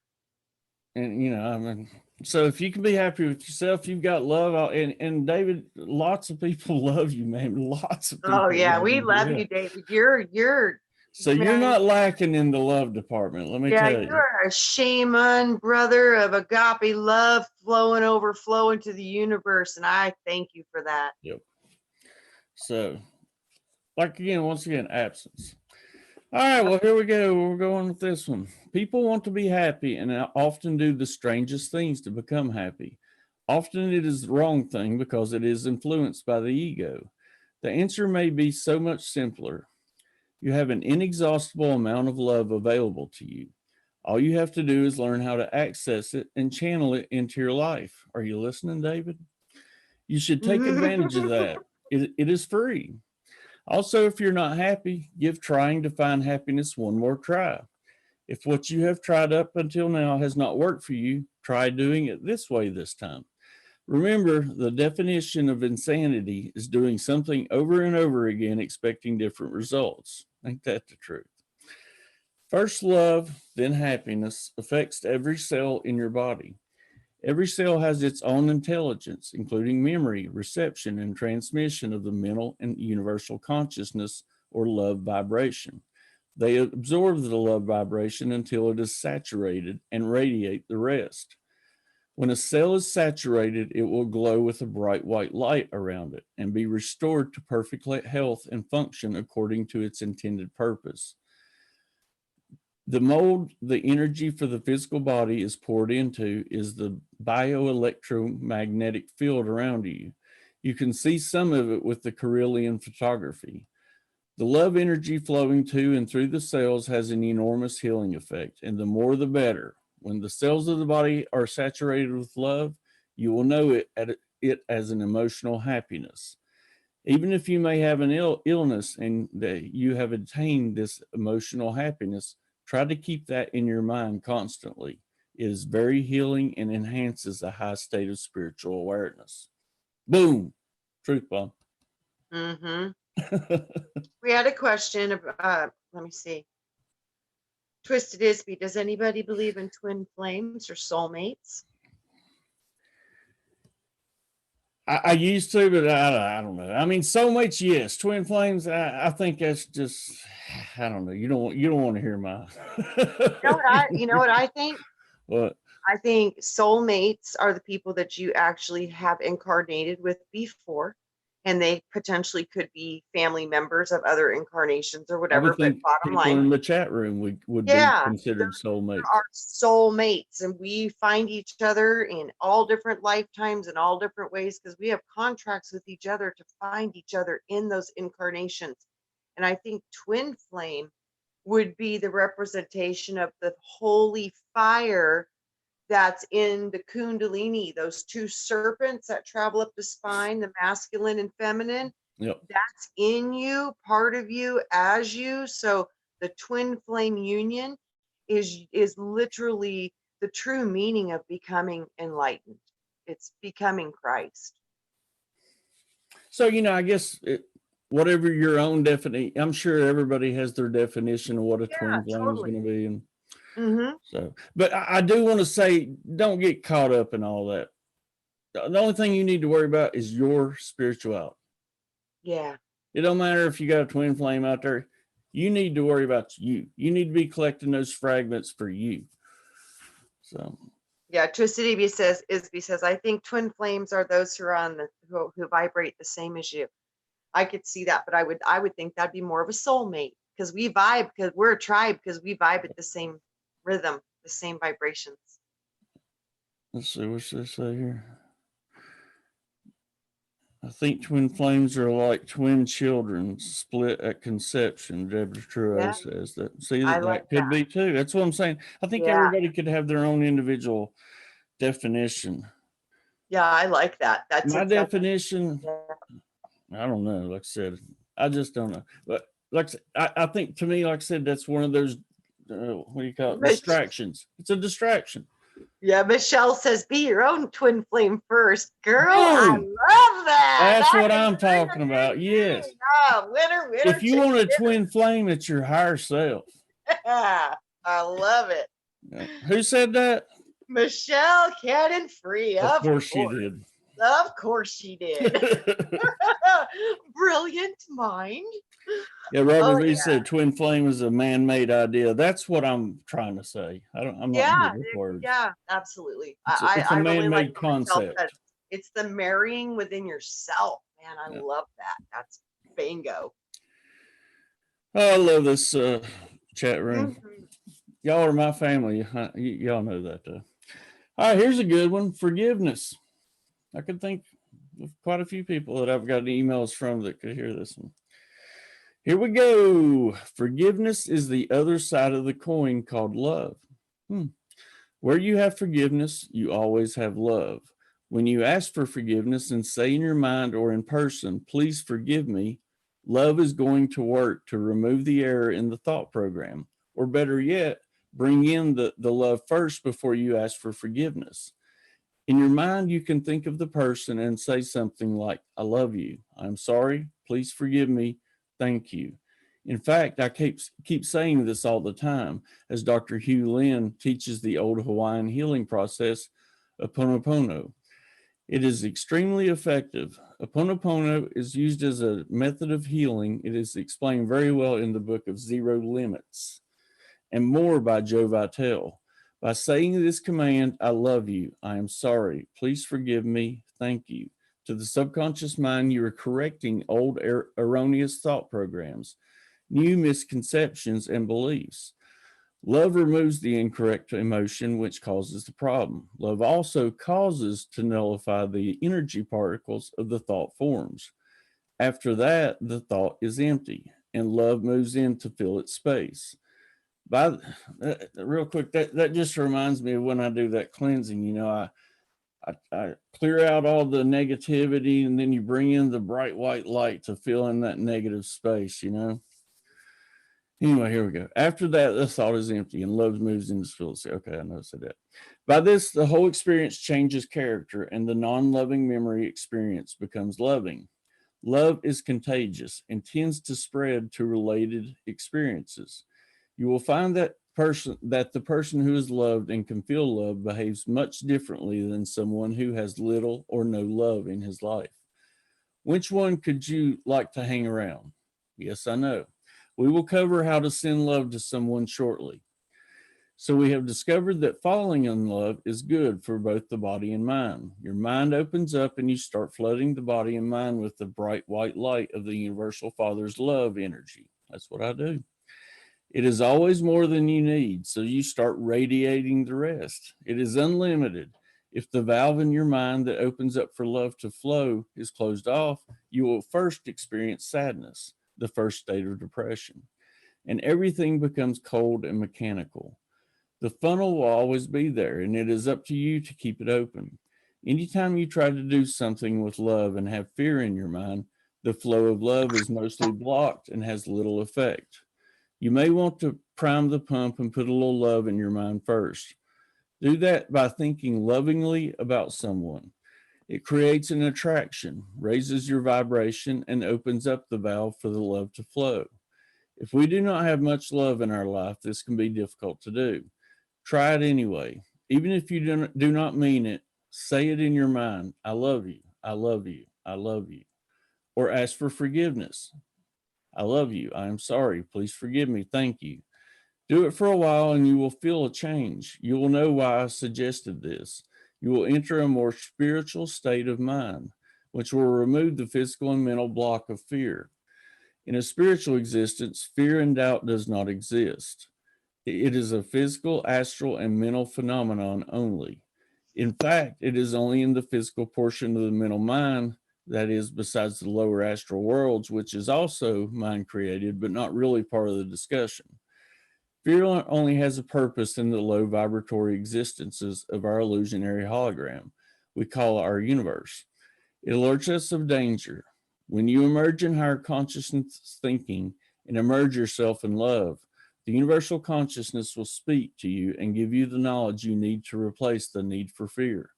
Speaker 1: And I mean, so if you can be happy with yourself, you've got love. And David, lots of people love you, man. Lots of
Speaker 2: Oh
Speaker 1: people
Speaker 2: yeah,
Speaker 1: love
Speaker 2: we
Speaker 1: you.
Speaker 2: love
Speaker 1: Yeah.
Speaker 2: you, David. You're
Speaker 1: So you're
Speaker 2: man.
Speaker 1: not lacking in the love department. Let me
Speaker 2: Yeah,
Speaker 1: tell
Speaker 2: you
Speaker 1: you.
Speaker 2: are a shaman, brother of agape love overflowing to the universe. And I thank you for that.
Speaker 1: Yep. So, once again, absence. All right, well, here we go. We're going with this one. People want to be happy and often do the strangest things to become happy. Often it is the wrong thing because it is influenced by the ego. The answer may be so much simpler. You have an inexhaustible amount of love available to you. All you have to do is learn how to access it and channel it into your life. Are you listening, David? You should take advantage of that. It is free. Also, if you're not happy, give trying to find happiness one more try. If what you have tried up until now has not worked for you, try doing it this way this time. Remember, the definition of insanity is doing something over and over again, expecting different results. Ain't that the truth? First, love, then happiness affects every cell in your body. Every cell has its own intelligence, including memory, reception, and transmission of the mental and universal consciousness or love vibration. They absorb the love vibration until it is saturated and radiate the rest. When a cell is saturated, it will glow with a bright white light around it and be restored to perfect health and function according to its intended purpose. The mold the energy for the physical body is poured into is the bioelectromagnetic field around you. You can see some of it with the Carillion photography. The love energy flowing to and through the cells has an enormous healing effect, and the more the better. When the cells of the body are saturated with love, you will know it as an emotional happiness. Even if you may have an illness and that you have attained this emotional happiness, try to keep that in your mind constantly. It is very healing and enhances a high state of spiritual awareness. Boom. Truth bomb.
Speaker 2: Mm-hmm. We had a question about, let me see. Twisted Isby, does anybody believe in twin flames or soulmates?
Speaker 1: I used to, but I don't know. I mean, soulmates, yes. Twin flames, I think that's just, I don't know. You don't want to hear my.
Speaker 2: You know what I think?
Speaker 1: What?
Speaker 2: I think soulmates are the people that you actually have incarnated with before, and they potentially could be family members of other incarnations or
Speaker 1: I
Speaker 2: whatever.
Speaker 1: would
Speaker 2: But
Speaker 1: think
Speaker 2: bottom
Speaker 1: people
Speaker 2: line,
Speaker 1: in the chat room would be
Speaker 2: yeah,
Speaker 1: considered soulmates.
Speaker 2: are soulmates, and we find each other in all different lifetimes and all different ways because we have contracts with each other to find each other in those incarnations. And I think twin flame would be the representation of the holy fire that's in the kundalini, those two serpents that travel up the spine, the masculine and feminine.
Speaker 1: Yep.
Speaker 2: That's in you, part of you, as you. So the twin flame union is literally the true meaning of becoming enlightened. It's becoming Christ.
Speaker 1: So, I guess whatever your own definition, I'm sure everybody has their definition of what a twin flame is
Speaker 2: Totally.
Speaker 1: going to be. And
Speaker 2: Mm-hmm.
Speaker 1: so, but I do want to say, don't get caught up in all that. The only thing you need to worry about is your spirituality.
Speaker 2: Yeah.
Speaker 1: It don't matter if you got a twin flame out there. You need to worry about you. You need to be collecting those fragments for you. So
Speaker 2: Yeah, Twisted Isby says, I think twin flames are those who are on the who vibrate the same as you. I could see that, but I would think that'd be more of a soulmate because we vibe, because we're a tribe, because we vibe at the same rhythm, the same vibrations.
Speaker 1: let's see what's they say here. I think twin flames are like twin children split at conception. Deborah Trudeau says that. See, that could be too. That's what I'm saying. I think everybody could have their own individual definition.
Speaker 2: Yeah, I like that. That's
Speaker 1: my definition. I don't know. Like I said, I just don't know. But like I think to me, like I said, that's one of those what do you call it? Distractions. It's a distraction.
Speaker 2: Yeah, Michelle says, be your own twin flame first. Girl, I
Speaker 1: Boom!
Speaker 2: love that.
Speaker 1: That's
Speaker 2: That
Speaker 1: what
Speaker 2: is
Speaker 1: I'm
Speaker 2: such
Speaker 1: talking
Speaker 2: a
Speaker 1: about.
Speaker 2: good
Speaker 1: Yes.
Speaker 2: thing. Ah, winner, winner,
Speaker 1: If you
Speaker 2: chicken
Speaker 1: want a
Speaker 2: dinner.
Speaker 1: twin flame, it's your higher self.
Speaker 2: I love it.
Speaker 1: Yeah. Who said that?
Speaker 2: Michelle Cannon Free,
Speaker 1: Of
Speaker 2: of
Speaker 1: course she
Speaker 2: course.
Speaker 1: did.
Speaker 2: Of course she did. Brilliant mind.
Speaker 1: Yeah, Robert
Speaker 2: Oh
Speaker 1: V
Speaker 2: yeah.
Speaker 1: said twin flame is a man-made idea. That's what I'm trying to say. I'm not
Speaker 2: Yeah,
Speaker 1: good with words.
Speaker 2: yeah, absolutely.
Speaker 1: It's a
Speaker 2: I really like
Speaker 1: man-made
Speaker 2: what Michelle said.
Speaker 1: concept.
Speaker 2: It's the marrying within yourself. Man, I
Speaker 1: Yeah.
Speaker 2: love that. That's bingo.
Speaker 1: Oh, I love this chat room.
Speaker 2: Mhm.
Speaker 1: Y'all are my family. Y'all know that. All right, here's a good one. Forgiveness. I could think of quite a few people that I've got emails from that could hear this one. Here we go. Forgiveness is the other side of the coin called love. Where you have forgiveness, you always have love. When you ask for forgiveness and say in your mind or in person, please forgive me, love is going to work to remove the error in the thought program. Or better yet, bring in the love first before you ask for forgiveness. In your mind, you can think of the person and say something like, I love you. I'm sorry. Please forgive me. Thank you. In fact, I keep saying this all the time as Dr. Hugh Lin teaches the old Hawaiian healing process, Ho'oponopono. It is extremely effective. Ho'oponopono is used as a method of healing. It is explained very well in the book of Zero Limits and more by Joe Vitale. By saying this command, I love you, I am sorry, please forgive me, thank you, to the subconscious mind, you are correcting old erroneous thought programs, new misconceptions, and beliefs. Love removes the incorrect emotion which causes the problem. Love also causes to nullify the energy particles of the thought forms. After that, the thought is empty, and love moves in to fill its space. By real quick, that just reminds me of when I do that cleansing. I clear out all the negativity, and then you bring in the bright white light to fill in that negative space. Anyway, here we go. After that, the thought is empty, and love moves into space. Okay, I know I said that. By this, the whole experience changes character, and the non-loving memory experience becomes loving. Love is contagious and tends to spread to related experiences. You will find that the person who is loved and can feel love behaves much differently than someone who has little or no love in his life. Which one could you like to hang around? Yes, I know. We will cover how to send love to someone shortly. So we have discovered that falling in love is good for both the body and mind. Your mind opens up and you start flooding the body and mind with the bright white light of the universal Father's love energy. That's what I do. It is always more than you need, so you start radiating the rest. It is unlimited. If the valve in your mind that opens up for love to flow is closed off, you will first experience sadness, the first state of depression, and everything becomes cold and mechanical. The funnel will always be there, and it is up to you to keep it open. Anytime you try to do something with love and have fear in your mind, the flow of love is mostly blocked and has little effect. You may want to prime the pump and put a little love in your mind first. Do that by thinking lovingly about someone. It creates an attraction, raises your vibration, and opens up the valve for the love to flow. If we do not have much love in our life, this can be difficult to do. Try it anyway. Even if you do not mean it, say it in your mind. I love you. I love you. I love you. Or ask for forgiveness. I love you. I am sorry. Please forgive me. Thank you. Do it for a while and you will feel a change. You will know why I suggested this. You will enter a more spiritual state of mind, which will remove the physical and mental block of fear. In a spiritual existence, fear and doubt does not exist. It is a physical, astral, and mental phenomenon only. In fact, it is only in the physical portion of the mental mind, that is, besides the lower astral worlds, which is also mind created, but not really part of the discussion. Fear only has a purpose in the low vibratory existences of our illusionary hologram we call our universe. It alerts us of danger. When you emerge in higher consciousness thinking and immerse yourself in love, The universal consciousness will speak to you and give you the knowledge you need to replace the need for fear.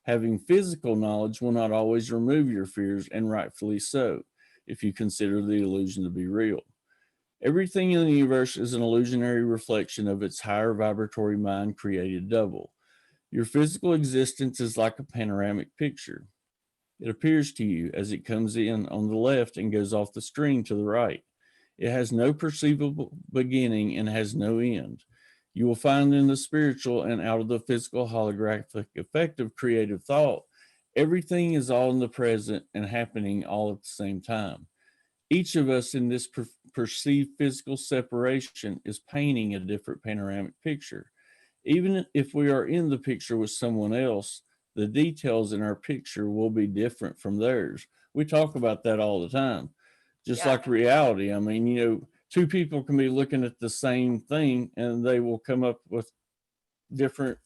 Speaker 1: Having physical knowledge will not always remove your fears, and rightfully so, if you consider the illusion to be real. Everything in the universe is an illusionary reflection of its higher vibratory mind created double. Your physical existence is like a panoramic picture. It appears to you as it comes in on the left and goes off the screen to the right. It has no perceivable beginning and has no end. You will find in the spiritual and out of the physical holographic effect of creative thought, everything is all in the present and happening all at the same time. Each of us in this perceived physical separation is painting a different panoramic picture. Even if we are in the picture with someone else, the details in our picture will be different from theirs. We talk about that all the time. Just
Speaker 2: Yeah.
Speaker 1: like reality. I mean, two people can be looking at the same thing and they will come up with different,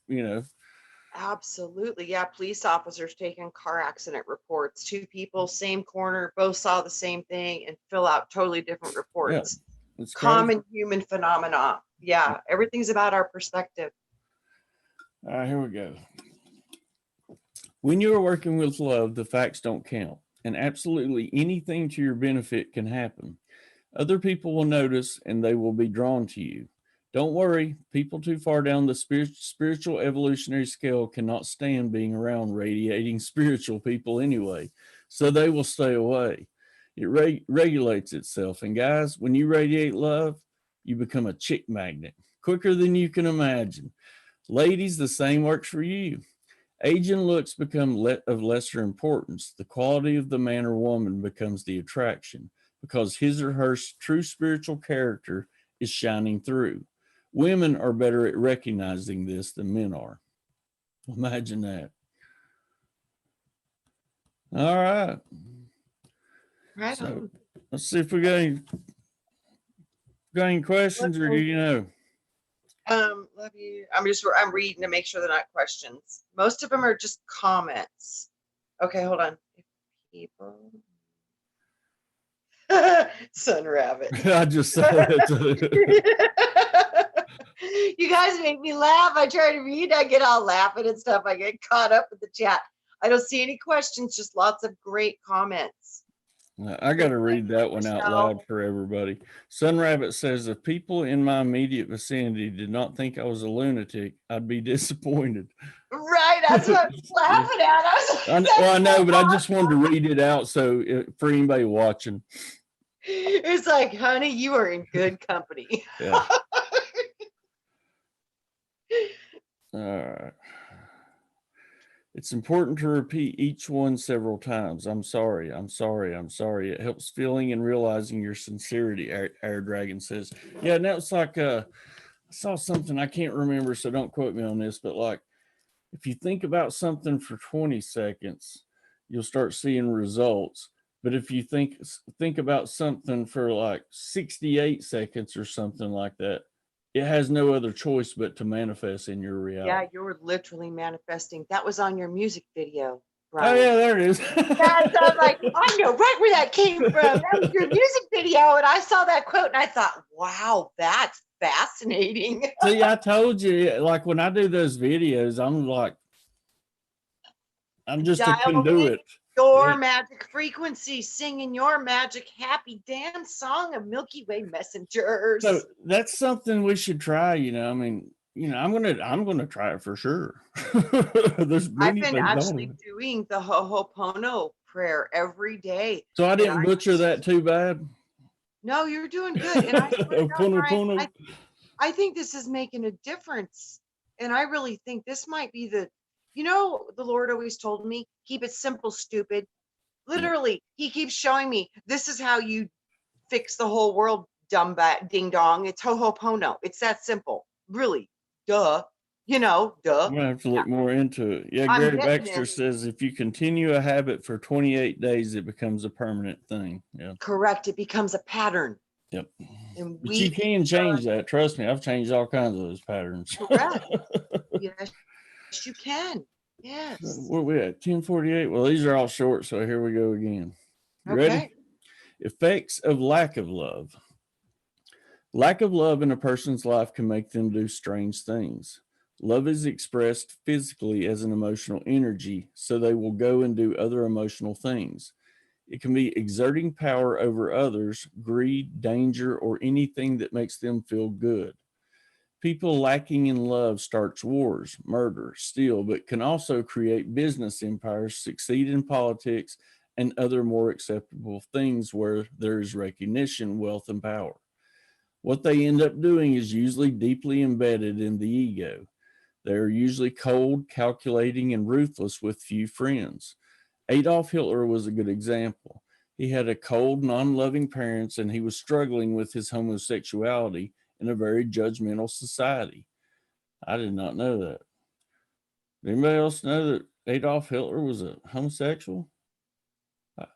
Speaker 2: Absolutely. Yeah. Police officers taking car accident reports. Two people, same corner, both saw the same thing and fill out totally different
Speaker 1: yeah,
Speaker 2: reports.
Speaker 1: it's crazy.
Speaker 2: Common human phenomena. Yeah. Everything's about our perspective.
Speaker 1: All right, here we go. When you are working with love, the facts don't count, and absolutely anything to your benefit can happen. Other people will notice and they will be drawn to you. Don't worry, people too far down the spiritual evolutionary scale cannot stand being around radiating spiritual people anyway, so they will stay away. It regulates itself. And guys, when you radiate love, you become a chick magnet quicker than you can imagine. Ladies, the same works for you. Age and looks become of lesser importance. The quality of the man or woman becomes the attraction because his or her true spiritual character is shining through. Women are better at recognizing this than men are. Imagine that. All right.
Speaker 2: Right
Speaker 1: So
Speaker 2: on.
Speaker 1: let's see if we got any questions, or
Speaker 2: Love you. I'm reading to make sure they're not questions. Most of them are just comments. Okay, hold on. If people Sun Rabbit.
Speaker 1: I just saw that.
Speaker 2: You guys make me laugh. I try to read, I get all laughing and stuff. I get caught up with the chat. I don't see any questions, just lots of great comments.
Speaker 1: I got to read that one out loud for everybody. Sun Rabbit says, if people in my immediate vicinity did not think I was a lunatic, I'd be disappointed.
Speaker 2: Right, that's what I was laughing at.
Speaker 1: I know, but I just wanted to read it out so for anybody watching.
Speaker 2: It's like, honey, you are in good company.
Speaker 1: Yeah. All right. It's important to repeat each one several times. I'm sorry. I'm sorry. I'm sorry. It helps feeling and realizing your sincerity, Air Dragon says. Yeah, and that was like, I saw something, I can't remember, so don't quote me on this, but like, if you think about something for 20 seconds, you'll start seeing results. But if you think about something for like 68 seconds or something like that, it has no other choice but to manifest in your reality.
Speaker 2: Yeah, you're literally manifesting. That was on your music video,
Speaker 1: Brian. Oh yeah, there it is.
Speaker 2: Yes, I'm like, I know right where that came from. That was your music video, and I saw that quote, and I thought, wow, that's fascinating.
Speaker 1: See, I told you, like when I do those videos, I'm just a conduit.
Speaker 2: Your magic frequency, singing your magic happy dance song of Milky Way messengers.
Speaker 1: So that's something we should try. I mean, I'm gonna try it for sure.
Speaker 2: I've been actually doing the Ho'oponopono prayer every day.
Speaker 1: So I didn't butcher that too bad.
Speaker 2: No, you're doing good. And I think this is making a difference. And I really think this might be the Lord always told me, keep it simple, stupid. Literally, he keeps showing me this is how you fix the whole world, ding dong. It's Ho'oponopono. It's that simple. Really. Duh. Duh.
Speaker 1: I'm gonna have to look more into it. Yeah, Gary Baxter says if you continue a habit for 28 days, it becomes a permanent thing. Yeah.
Speaker 2: Correct. It becomes a pattern.
Speaker 1: Yep. But you can change that. Trust me, I've changed all kinds of those patterns.
Speaker 2: Correct. Yes, you can. Yes.
Speaker 1: Where are we at? 1048. Well, these are all short, so here we go again. You ready? Effects of lack of love. Lack of love in a person's life can make them do strange things. Love is expressed physically as an emotional energy, so they will go and do other emotional things. It can be exerting power over others, greed, danger, or anything that makes them feel good. People lacking in love starts wars, murder, steal, but can also create business empires, succeed in politics, and other more acceptable things where there is recognition, wealth, and power. What they end up doing is usually deeply embedded in the ego. They are usually cold, calculating, and ruthless with few friends. Adolf Hitler was a good example. He had a cold, non loving parents, and he was struggling with his homosexuality in a very judgmental society. I did not know that. Did anybody else know that Adolf Hitler was a homosexual?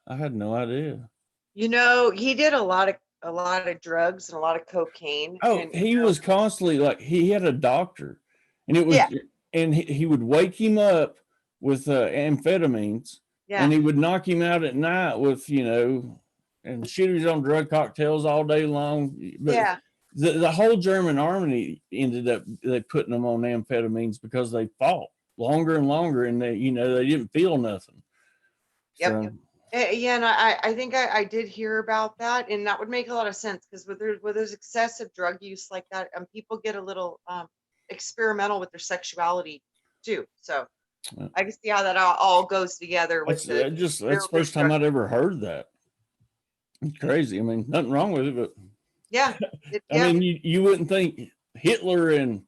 Speaker 1: I had no idea.
Speaker 2: You know, he did a lot of drugs and a lot of cocaine,
Speaker 1: Oh,
Speaker 2: and
Speaker 1: he was constantly like he had a doctor, and it was
Speaker 2: yeah,
Speaker 1: and he would wake him up with amphetamines,
Speaker 2: yeah,
Speaker 1: and he would knock him out at night with and shoot his own drug cocktails all day long. But
Speaker 2: yeah.
Speaker 1: the whole German army ended up they putting them on amphetamines because they fought longer and longer, and they didn't feel nothing.
Speaker 2: Yep.
Speaker 1: So
Speaker 2: Yeah, and I think I did hear about that, and that would make a lot of sense because where there's excessive drug use like that, people get a little experimental with their sexuality too. So
Speaker 1: uh,
Speaker 2: I can see how that all goes together with the
Speaker 1: that's
Speaker 2: real
Speaker 1: the
Speaker 2: big
Speaker 1: first time
Speaker 2: drug.
Speaker 1: I'd ever heard that. It's crazy. I mean, nothing wrong with it, but
Speaker 2: Yeah,
Speaker 1: I
Speaker 2: yeah,
Speaker 1: mean, you wouldn't think Hitler and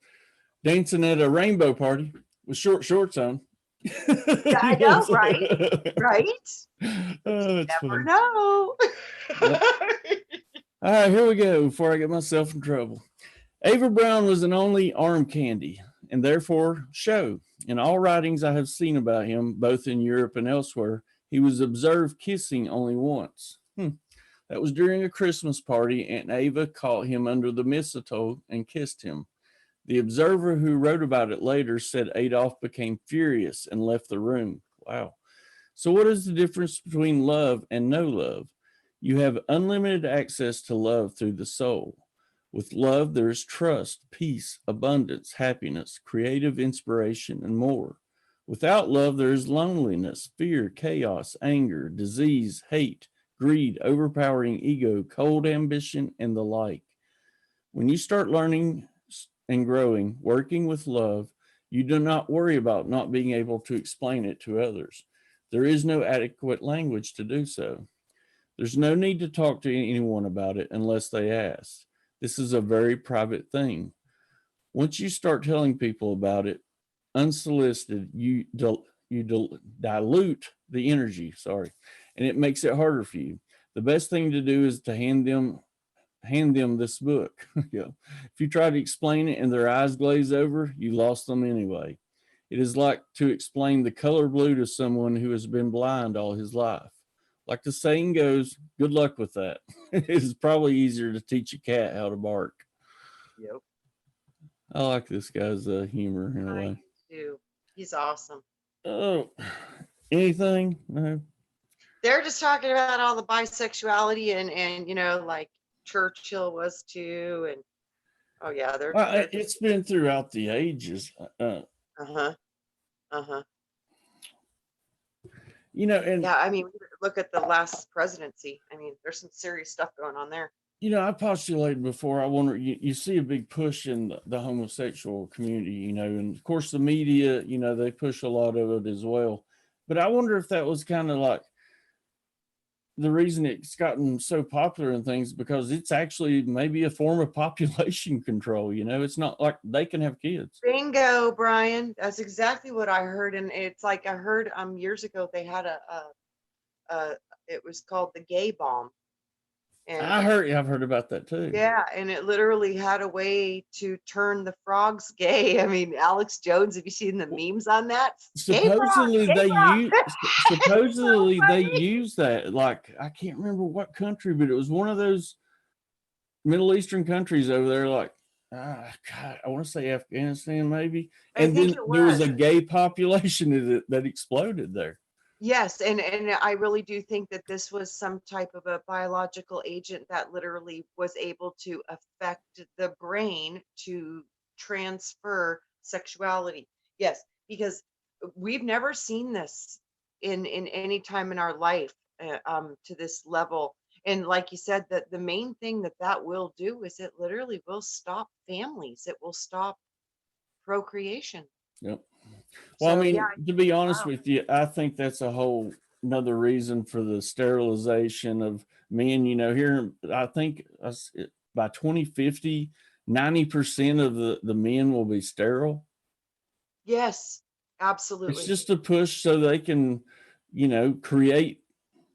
Speaker 1: dancing at a rainbow party with short shorts on.
Speaker 2: yeah. I
Speaker 1: You know what I'm
Speaker 2: know, right?
Speaker 1: saying?
Speaker 2: Right? But
Speaker 1: Oh,
Speaker 2: you
Speaker 1: it's
Speaker 2: never
Speaker 1: funny.
Speaker 2: know.
Speaker 1: Yep. All right, here we go before I get myself in trouble. Ava Brown was an only arm candy and therefore show. In all writings I have seen about him, both in Europe and elsewhere, he was observed kissing only once. That was during a Christmas party, and Ava caught him under the mistletoe and kissed him. The observer who wrote about it later said Adolf became furious and left the room. Wow. So, what is the difference between love and no love? You have unlimited access to love through the soul. With love, there is trust, peace, abundance, happiness, creative inspiration, and more. Without love, there is loneliness, fear, chaos, anger, disease, hate, greed, overpowering ego, cold ambition, and the like. When you start learning and growing, working with love, you do not worry about not being able to explain it to others. There is no adequate language to do so. There's no need to talk to anyone about it unless they ask. This is a very private thing. Once you start telling people about it unsolicited, dilute the energy, sorry, and it makes it harder for you. The best thing to do is to hand them this book. If you try to explain it and their eyes glaze over, you lost them anyway. It is like to explain the color blue to someone who has been blind all his life. Like the saying goes, good luck with that. It is probably easier to teach a cat how to bark.
Speaker 2: Yep,
Speaker 1: I like this guy's humor in a
Speaker 2: I
Speaker 1: way.
Speaker 2: do too. He's awesome.
Speaker 1: Oh, anything? No.
Speaker 2: They're just talking about all the bisexuality and like Churchill was too, and oh yeah, they're just
Speaker 1: It's been throughout the ages.
Speaker 2: uh-huh, uh-huh.
Speaker 1: And
Speaker 2: Yeah, I mean, look at the last presidency. I mean, there's some serious stuff going on there.
Speaker 1: I postulated before. I wonder, you see a big push in the homosexual community, and of course the media, they push a lot of it as well. But I wonder if that was kind of like the reason it's gotten so popular and things because it's actually maybe a form of population control. It's not like they can have kids.
Speaker 2: Bingo, Brian. That's exactly what I heard, and it's like I heard years ago they had a it was called the gay bomb, and
Speaker 1: I've heard about that too.
Speaker 2: yeah, and it literally had a way to turn the frogs gay. I mean, Alex Jones, have you seen the memes on that? Gay frog,
Speaker 1: Supposedly
Speaker 2: gay
Speaker 1: they use
Speaker 2: frog. So
Speaker 1: supposedly they
Speaker 2: funny.
Speaker 1: use that, like I can't remember what country, but it was one of those Middle Eastern countries over there, like God, I want to say Afghanistan maybe.
Speaker 2: I
Speaker 1: And
Speaker 2: think
Speaker 1: then
Speaker 2: it
Speaker 1: there was
Speaker 2: was.
Speaker 1: a gay population that exploded there.
Speaker 2: Yes, and I really do think that this was some type of a biological agent that literally was able to affect the brain to transfer sexuality. Yes, because we've never seen this in any time in our life to this level. And like you said, that the main thing that that will do is it literally will stop families. It will stop procreation.
Speaker 1: Yep. Well, I
Speaker 2: So yeah,
Speaker 1: mean, to be honest
Speaker 2: wow.
Speaker 1: with you, I think that's a whole another reason for the sterilization of men. You know, here, I think by 2050, 90% of the men will be sterile.
Speaker 2: Yes,
Speaker 1: It's
Speaker 2: absolutely.
Speaker 1: just a push so they can, create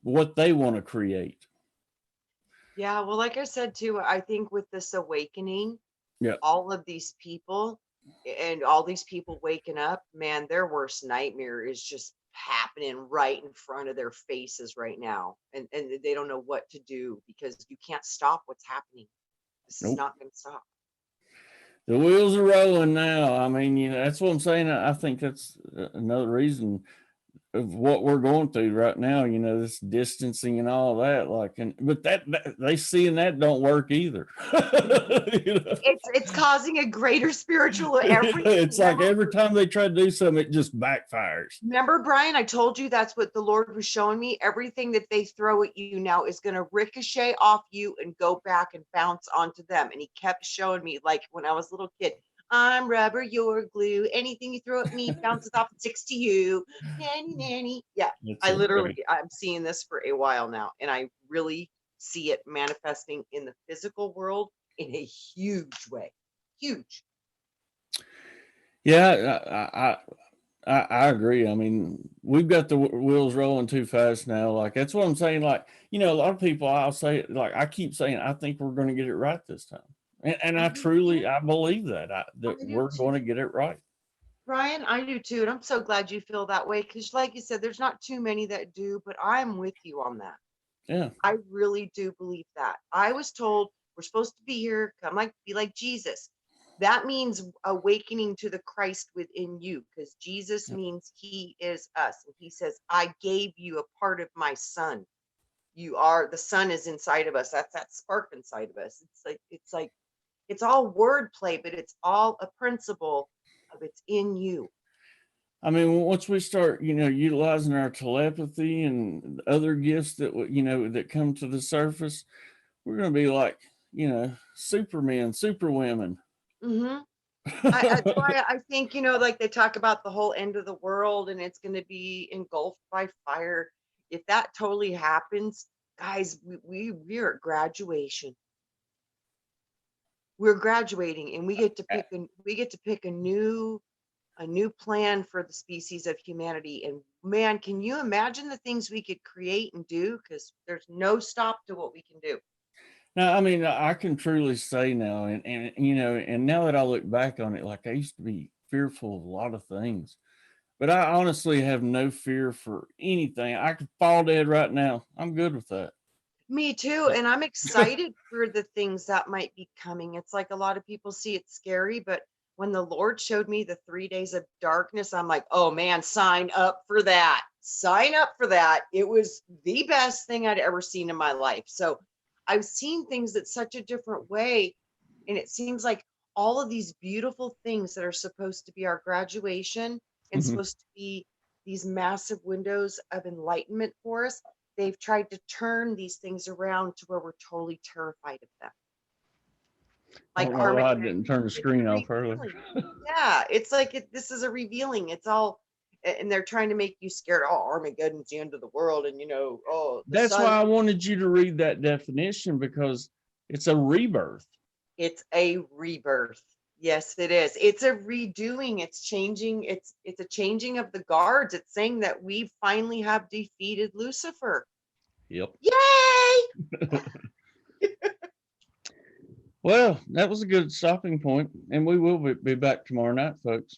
Speaker 1: what they want to create.
Speaker 2: Yeah, well, like I said too, I think with this awakening,
Speaker 1: Yeah.
Speaker 2: all of these people and all these people waking up, man, their worst nightmare is just happening right in front of their faces right now. And they don't know what to do because you can't stop what's happening. This is
Speaker 1: Nope.
Speaker 2: not going to stop.
Speaker 1: The wheels are rolling now. I mean, that's what I'm saying. I think that's another reason of what we're going through right now, this distancing and all that, but that they seeing that don't work either.
Speaker 2: It's causing a greater spiritual
Speaker 1: It's
Speaker 2: everything.
Speaker 1: like every time they try to do something, it just backfires.
Speaker 2: Remember, Brian, I told you that's what the Lord was showing me. Everything that they throw at you now is going to ricochet off you and go back and bounce onto them. And he kept showing me, like when I was a little kid, I'm rubber, you're glue. Anything you throw at me bounces off and sticks to you. Nanny, nanny. Yeah,
Speaker 1: That's
Speaker 2: I
Speaker 1: so
Speaker 2: literally,
Speaker 1: great.
Speaker 2: I'm seeing this for a while now. And I really see it manifesting in the physical world in a huge way. Huge.
Speaker 1: Yeah, I agree. I mean, we've got the wheels rolling too fast now. Like that's what I'm saying. Like, a lot of people, I'll say, like I keep saying, I think we're going to get it right this time, and
Speaker 2: I
Speaker 1: I
Speaker 2: do too.
Speaker 1: truly I believe that
Speaker 2: I
Speaker 1: that
Speaker 2: do
Speaker 1: we're
Speaker 2: too.
Speaker 1: going to get it right.
Speaker 2: Brian, I do too, and I'm so glad you feel that way because, like you said, there's not too many that do, but I'm with you on that.
Speaker 1: Yeah.
Speaker 2: I really do believe that. I was told we're supposed to be here, come like be like Jesus. That means awakening to the Christ within you, because Jesus means He is us, and He says, "I gave you a part of my Son. You are the Son is inside of us. That's that spark inside of us. It's like it's all wordplay, but it's all a principle of it's in you."
Speaker 1: I mean, once we start, utilizing our telepathy and other gifts that that come to the surface, we're going to be like, Supermen, Superwomen.
Speaker 2: Mhm. That's why I think, like they talk about the whole end of the world and it's going to be engulfed by fire. If that totally happens, guys, we're at graduation. We're graduating and we get to pick a new plan for the species of humanity. And man, can you imagine the things we could create and do? Because there's no stop to what we can do.
Speaker 1: Now, I mean, I can truly say now, and now that I look back on it, like I used to be fearful of a lot of things, but I honestly have no fear for anything. I could fall dead right now. I'm good with that.
Speaker 2: Me too, and I'm excited for the things that might be coming. It's like a lot of people see it scary, but when the Lord showed me the 3 days of darkness, I'm like, "Oh man, sign up for that. Sign up for that." It was the best thing I'd ever seen in my life. So, I've seen things at such a different way, and it seems like all of these beautiful things that are supposed to be our graduation and
Speaker 1: Mhm.
Speaker 2: supposed to be these massive windows of enlightenment for us, they've tried to turn these things around to where we're totally terrified of them.
Speaker 1: I
Speaker 2: Like
Speaker 1: don't know why I
Speaker 2: Armageddon,
Speaker 1: didn't turn the
Speaker 2: it's a
Speaker 1: screen off earlier.
Speaker 2: revealing. Yeah, it's like this is a revealing. It's all, and they're trying to make you scared. Oh, Armageddon's the end of the world, and oh, the
Speaker 1: That's
Speaker 2: sun.
Speaker 1: why I wanted you to read that definition because it's a rebirth.
Speaker 2: It's a rebirth. Yes, it is. It's a redoing. It's changing. It's a changing of the guards. It's saying that we finally have defeated Lucifer.
Speaker 1: Yep.
Speaker 2: Yay!
Speaker 1: Well, that was a good stopping point, and we will be back tomorrow night, folks.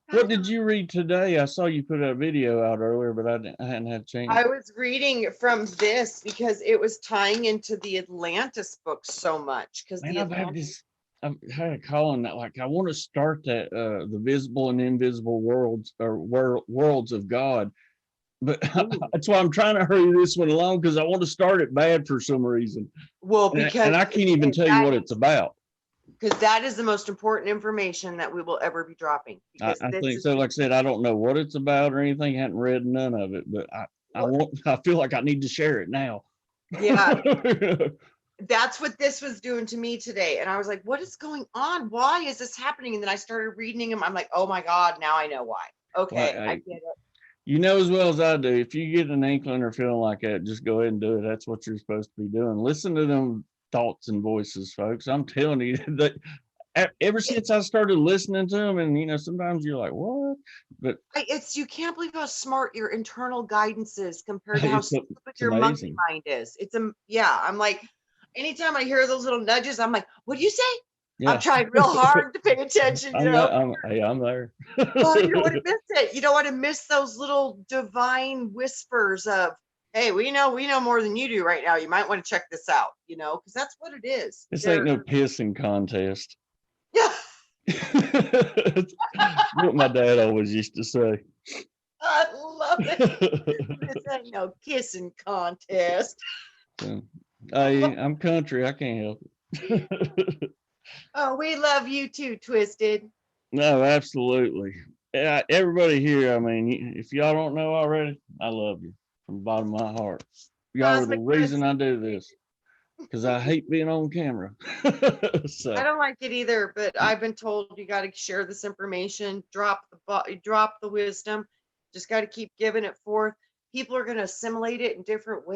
Speaker 1: What
Speaker 2: Right
Speaker 1: did
Speaker 2: on.
Speaker 1: you read today? I saw you put a video out earlier, but I hadn't had a chance.
Speaker 2: I was reading from this because it was tying into the Atlantis book so much because
Speaker 1: Man,
Speaker 2: the Atlantis.
Speaker 1: I've had a calling that like I want to start that the visible and invisible worlds or worlds of God, but
Speaker 2: Ooh.
Speaker 1: that's why I'm trying to hurry this one along because I want to start it bad for some reason.
Speaker 2: Well,
Speaker 1: And
Speaker 2: because
Speaker 1: I can't even tell you what it's about.
Speaker 2: that is the most important information that we will ever be dropping. Because
Speaker 1: I
Speaker 2: this
Speaker 1: think
Speaker 2: is
Speaker 1: so. Like I said, I don't know what it's about or anything. Hadn't read none of it, but I feel like I need to share it now.
Speaker 2: yeah, that's what this was doing to me today. And I was like, what is going on? Why is this happening? And then I started reading them. I'm like, oh my God, now I know why. Okay, I get it.
Speaker 1: You know as well as I do, if you get an inkling or feeling like that, just go ahead and do it. That's what you're supposed to be doing. Listen to them thoughts and voices, folks. I'm telling you that ever since I started listening to them, and sometimes you're like, what? But
Speaker 2: It's you can't believe how smart your internal guidance is compared to how
Speaker 1: it's,
Speaker 2: stupid
Speaker 1: it's
Speaker 2: your monkey
Speaker 1: amazing.
Speaker 2: mind is. Yeah, I'm like, anytime I hear those little nudges, I'm like, what do you say? I'm
Speaker 1: Yeah.
Speaker 2: trying real hard to pay attention,
Speaker 1: I'm not, hey, I'm there.
Speaker 2: Well, you don't want to miss it. You don't want to miss those little divine whispers of, hey, we know more than you do right now. You might want to check this out, because that's what it is.
Speaker 1: This ain't no pissing contest.
Speaker 2: Yeah,
Speaker 1: What my dad always used to say.
Speaker 2: I love it. This ain't no kissing contest.
Speaker 1: I'm country. I can't help it.
Speaker 2: Oh, we love you too, Twisted.
Speaker 1: No, absolutely. Yeah, everybody here, I mean, if y'all don't know already, I love you from the bottom of my heart. Y'all are the
Speaker 2: Cosmic
Speaker 1: reason I do
Speaker 2: Twisted.
Speaker 1: this because I hate being on camera. So,
Speaker 2: I don't like it either, but I've been told you got to share this information, drop the wisdom, just got to keep giving it forth. People are going to assimilate it in different ways.